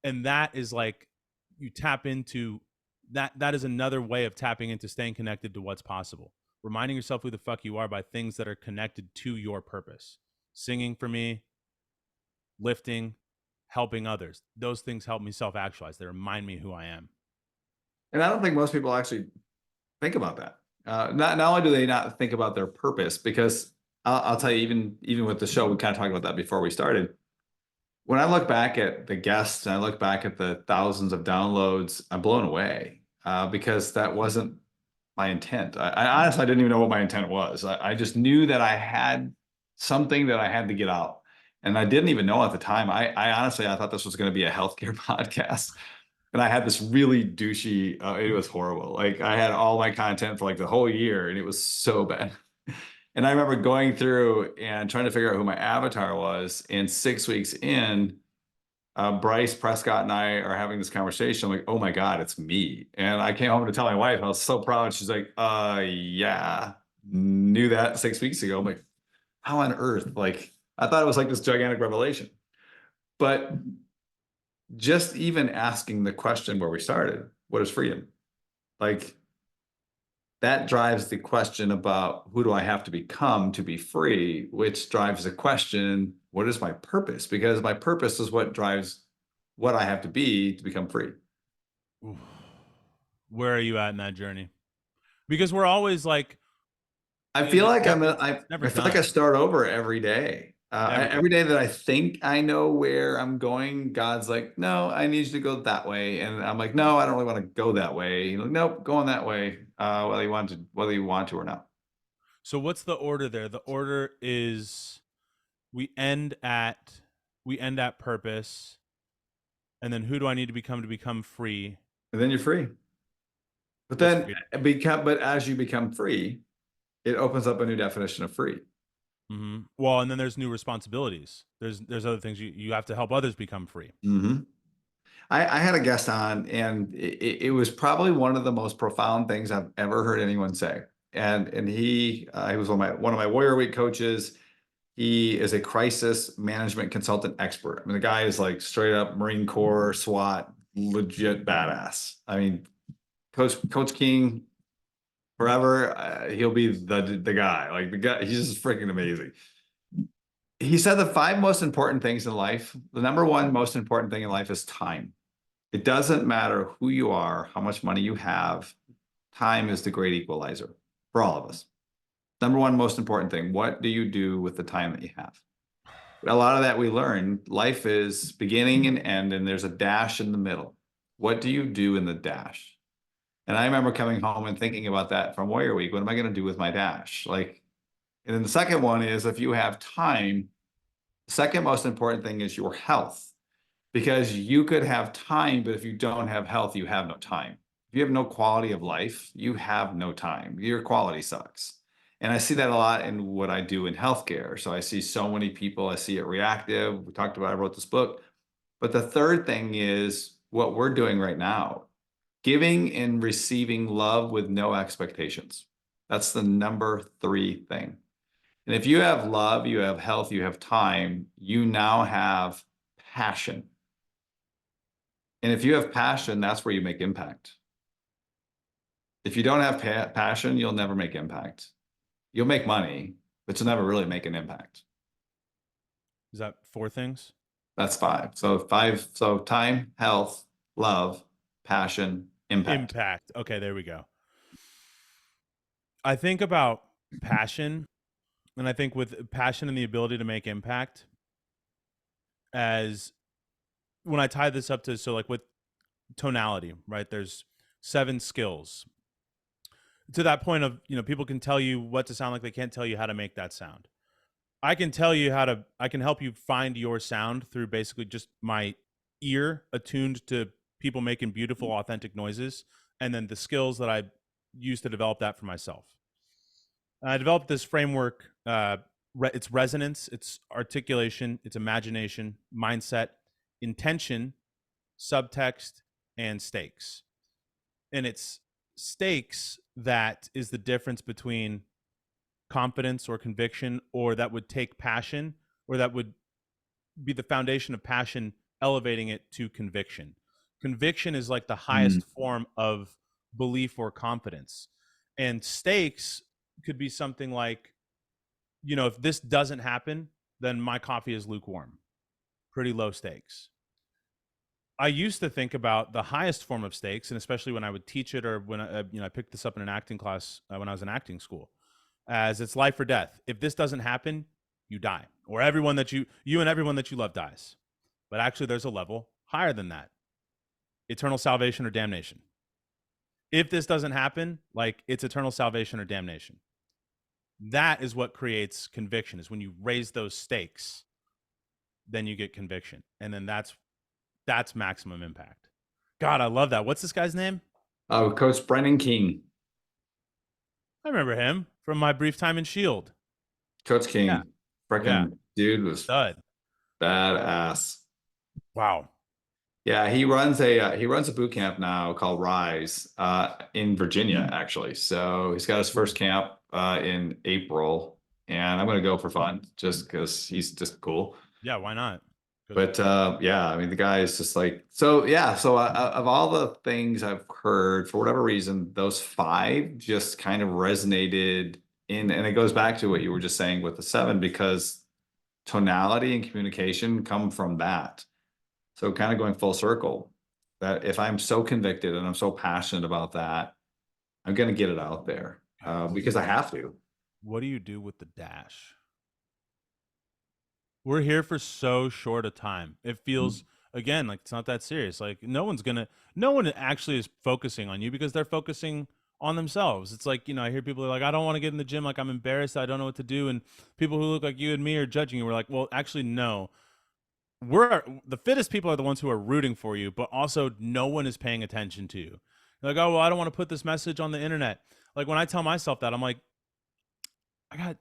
And that is like, you tap into that is another way of tapping into staying connected to what's possible. Reminding yourself who the fuck you are by things that are connected to your purpose. Singing for me, lifting, helping others. Those things help me self-actualize. They remind me who I am. And I don't think most people actually think about that. Not only do they not think about their purpose, because I'll tell you, even with the show, we kind of talked about that before we started. When I look back at the guests and I look back at the thousands of downloads, I'm blown away because that wasn't my intent. I honestly, I didn't even know what my intent was. I just knew that I had something that I had to get out. And I didn't even know at the time. I honestly, I thought this was going to be a healthcare podcast. And I had this really douchey, it was horrible. Like I had all my content for like the whole year and it was so bad. And I remember going through and trying to figure out who my avatar was. And 6 weeks in, Bryce Prescott and I are having this conversation. I'm like, oh my God, it's me. And I came home to tell my wife, I was so proud. She's like, yeah, knew that 6 weeks ago. I'm like, how on earth? Like, I thought it was like this gigantic revelation. But just even asking the question where we started, what is freedom? Like, that drives the question about who do I have to become to be free, which drives the question, what is my purpose? Because my purpose is what drives what I have to be to become free. Oof. Where are you at in that journey? Because we're always like, I feel like it's never I feel like I done. start over every day. Never. Every day that I think I know where I'm going, God's like, no, I need you to go that way. And I'm like, no, I don't really want to go that way. He's like, nope, going that way, whether you want to or not. So what's the order there? The order is we end at we end at purpose, and then who do I need to become free? And then you're free. But What's then freedom? but as you become free, it opens up a new definition of free. Well, and then there's new responsibilities. There's other things you have to help others become free. Mhm. I had a guest on, and it was probably one of the most profound things I've ever heard anyone say. And he was one of my Warrior Week coaches. He is a crisis management consultant expert. I mean, the guy is like straight up Marine Corps, SWAT, legit badass. I mean, Coach King forever. He'll be the guy. Like the guy, he's just freaking amazing. He said the five most important things in life. The number one most important thing in life is time. It doesn't matter who you are, how much money you have. Time is the great equalizer for all of us. Number one most important thing. What do you do with the time that you have? A lot of that we learn. Life is beginning and end, and there's a dash in the middle. What do you do in the dash? And I remember coming home and thinking about that from Warrior Week. What am I going to do with my dash? Like, and then the second one is if you have time, the second most important thing is your health. Because you could have time, but if you don't have health, you have no time. If you have no quality of life, you have no time. Your quality sucks. And I see that a lot in what I do in healthcare. So I see so many people, I see it reactive. We talked about, I wrote this book. But the third thing is what we're doing right now, giving and receiving love with no expectations. That's the number three thing. And if you have love, you have health, you have time, you now have passion. And if you have passion, that's where you make impact. If you don't have passion, you'll never make impact. You'll make money, but you'll never really make an impact. Is that four things? That's five. So five, so time, health, love, passion, impact. Impact. Okay, there we go. I think about passion, and I think with passion and the ability to make impact, as when I tie this up to, so like with tonality, right? There's 7 skills to that point of, people can tell you what to sound like. They can't tell you how to make that sound. I can tell you I can help you find your sound through basically just my ear attuned to people making beautiful, authentic noises, and then the skills that I use to develop that for myself. I developed this framework. It's resonance, it's articulation, it's imagination, mindset, intention, subtext, and stakes. And it's stakes that is the difference between confidence or conviction, or that would take passion, or that would be the foundation of passion, elevating it to conviction. Conviction is like the Mm. highest form of belief or confidence. And stakes could be something like, if this doesn't happen, then my coffee is lukewarm. Pretty low stakes. I used to think about the highest form of stakes, and especially when I would teach it, or when I picked this up in an acting class when I was in acting school, as it's life or death. If this doesn't happen, you die, or everyone that you and everyone that you love dies. But actually, there's a level higher than that: eternal salvation or damnation. If this doesn't happen, like, it's eternal salvation or damnation. That is what creates conviction. Is when you raise those stakes, then you get conviction, and then that's maximum impact. God, I love that. What's this guy's name? Coach Brennan King. I remember him from my brief time in Shield. Coach Yeah, King, yeah, freaking dude was stud. badass. Wow. Yeah, he runs a boot camp now called Rise in Virginia, actually. So he's got his Cool. first camp in April, and I'm gonna go for fun just because he's just cool. Yeah, why not? Because But yeah, I mean, the guy is just like, so yeah. So of all the things I've heard, for whatever reason, those five just kind of resonated in, and it goes back to what you were just saying with the seven, because tonality and communication come from that. So kind of going full circle, that if I'm so convicted and I'm so passionate about that, I'm going to get it out there God, because I have to. what do you do with the dash? We're here for so short a time. It feels, again, like it's not that serious. Like no one actually is focusing on you because they're focusing on themselves. It's like, I hear people are like, I don't want to get in the gym. Like, I'm embarrassed. I don't know what to do. And people who look like you and me are judging you. We're like, well, actually, no. The fittest people are the ones who are rooting for you, but also no one is paying attention to you. You're like, oh, well, I don't want to put this message on the internet. Like, when I tell myself that, I'm like, I got,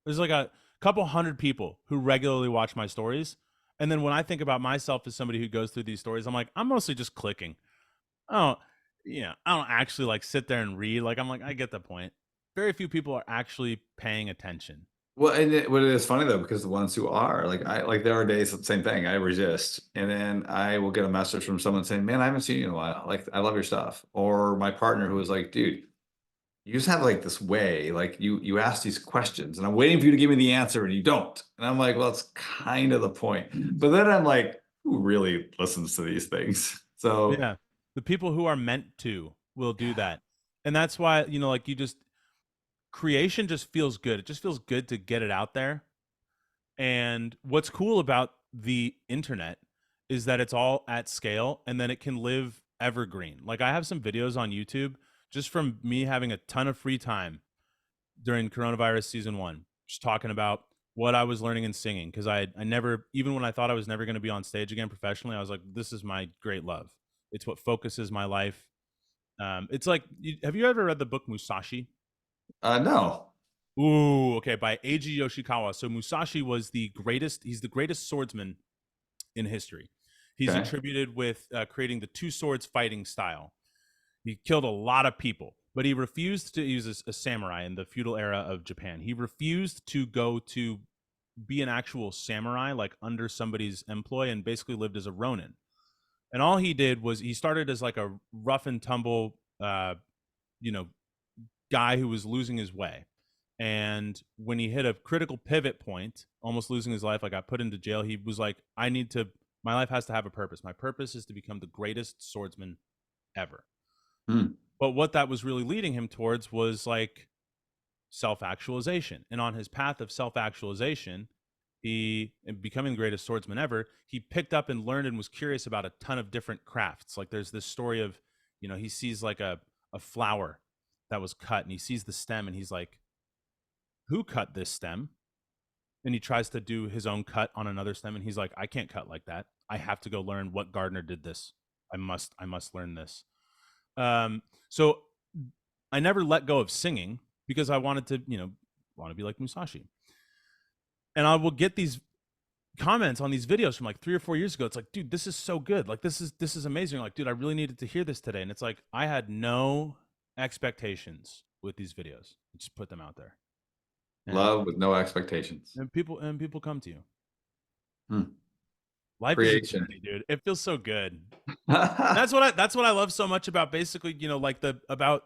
there's like a couple hundred people who regularly watch my stories. And then when I think about myself as somebody who goes through these stories, I'm like, I'm mostly just clicking. I don't, I don't actually like sit there and read. Like, I'm like, I get the point. Very few people are actually paying attention. Well, and what it is funny though, because the ones who are like, there are days, same thing. I resist, and then I will get a message from someone saying, "Man, I haven't seen you in a while. Like, I love your stuff." Or my partner who was like, "Dude, you just have like this way, like you ask these questions, and I'm waiting for you to give me the answer, and you don't." And I'm like, "Well, that's kind of the point." But then I'm like, "Who really listens to these things?" So Yeah. The people who are meant to will do that. And that's why, like, creation just feels good. It just feels good to get it out there. And what's cool about the internet is that it's all at scale and then it can live evergreen. Like, I have some videos on YouTube just from me having a ton of free time during coronavirus season 1, just talking about what I was learning in singing, because I never, even when I thought I was never going to be on stage again professionally, I was like, this is my great love. It's what focuses my life. It's like, have you ever read the book Musashi? no, Ooh, okay, by Eiji Yoshikawa. So Musashi was the greatest. He's the greatest swordsman in history. He's okay, attributed with creating the two swords fighting style. He killed a lot of people, but he refused to use a samurai in the feudal era of Japan. He refused to go to be an actual samurai, like under somebody's employ, and basically lived as a ronin. And all he did was he started as like a rough and tumble, you know, guy who was losing his way. And when he hit a critical pivot point, almost losing his life, like got put into jail, he was like, my life has to have a purpose. My purpose is to become the greatest swordsman ever. hmm, But what that was really leading him towards was like self-actualization. And on his path of self-actualization, he, becoming the greatest swordsman ever, he picked up and learned and was curious about a ton of different crafts. Like, there's this story of, he sees like a flower that was cut, and he sees the stem, and he's like, who cut this stem? And he tries to do his own cut on another stem, and he's like, I can't cut like that. I have to go learn what gardener did this. I must learn this. So I never let go of singing because I wanted to, want to be like Musashi. And I will get these comments on these videos from like 3 or 4 years ago. It's like, dude, this is so good. Like, this is amazing. Like, dude, I really needed to hear this today. And it's like, I had no expectations with these videos. I just put them out there. And love with no expectations. people come to you. Hmm. Life is a Creation. journey, dude. It feels so good. That's what I love so much about, basically, like about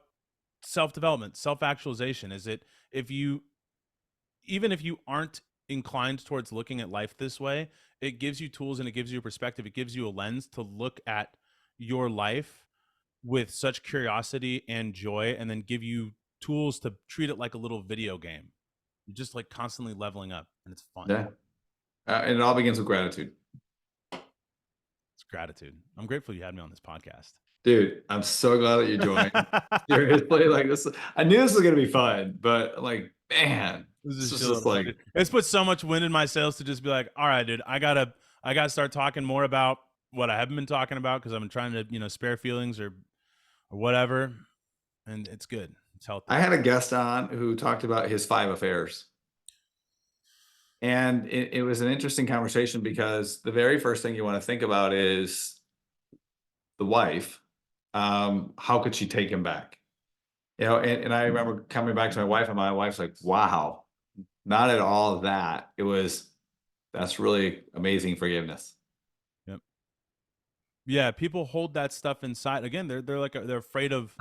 self-development, self-actualization, is it, if you, even if you aren't inclined towards looking at life this way, it gives you tools and it gives you a perspective. It gives you a lens to look at your life with such curiosity and joy, and then give you tools to treat it like a little video game. You're just like constantly leveling up, and it's fun. Yeah. And it all begins with gratitude. It's gratitude. I'm grateful you had me on this podcast. Dude, I'm so glad that you joined. Seriously, like this, I knew this was gonna be fun, but like, man, This this is a was shitload just of fun, like, dude. It's put so much wind in my sails to just be like, all right, dude, I gotta start talking more about what I haven't been talking about, because I've been trying to, spare feelings or whatever. And it's good. It's healthy. I had a guest on who talked about his 5 affairs. And it was an interesting conversation because the very first thing you want to think about is the wife. How could she take him back? And I remember coming back to my wife, and my wife's like, wow, not at all that. It was, that's really amazing forgiveness. Yep. Yeah, people hold that stuff inside. Again, they're like they're afraid of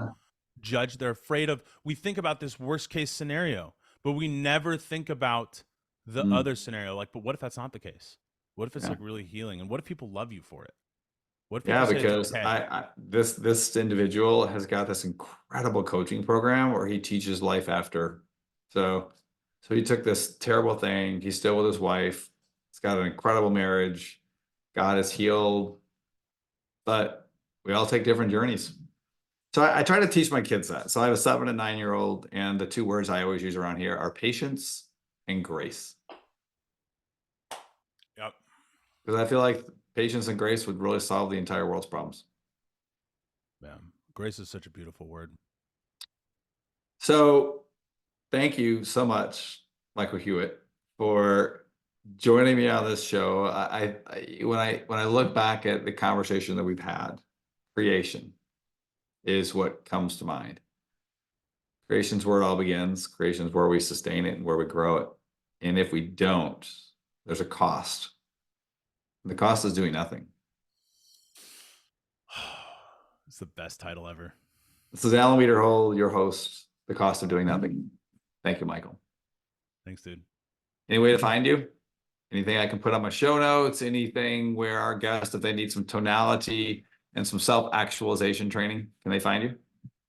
judge. They're afraid of. We think about this worst case scenario, but we never think about the Mm, other scenario. Like, but what if that's not the case? What if it's yeah. like really healing? And what if people love you for it? What if people Yeah, say it's because okay? this individual has got this incredible coaching program where he teaches life after. So he took this terrible thing. He's still with his wife. He's got an incredible marriage. God has healed, but we all take different journeys. So I try to teach my kids that. So I have a 7 and 9-year-old, and the 2 words I always use around here are patience and grace. Yep. Because I feel like patience and grace would really solve the entire world's problems. Yeah. Grace is such a beautiful word. So thank you so much, Michael Hewitt, for joining me on this show. When I look back at the conversation that we've had, creation is what comes to mind. Creation's where it all begins. Creation's where we sustain it and where we grow it. And if we don't, there's a cost. The cost is doing nothing. It's the best title ever. This is Alan Wiederhold, your host, The Cost of Doing Nothing. Thank you, Michael. Thanks, dude. Any way to find you? Anything I can put on my show notes? Anything where our guests, if they need some tonality and some self-actualization training, can they find you?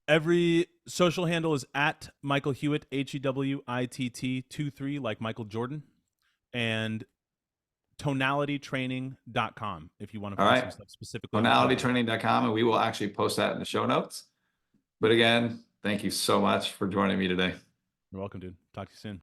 Every social handle is at Michael Hewitt, HEWITT 23, like Michael Jordan, and tonalitytraining.com if you want to All find right. some stuff specifically on Tonalitytraining.com, and we will actually post that in the show notes. But again, thank you so much for joining me today. You're welcome, dude. Talk to you soon.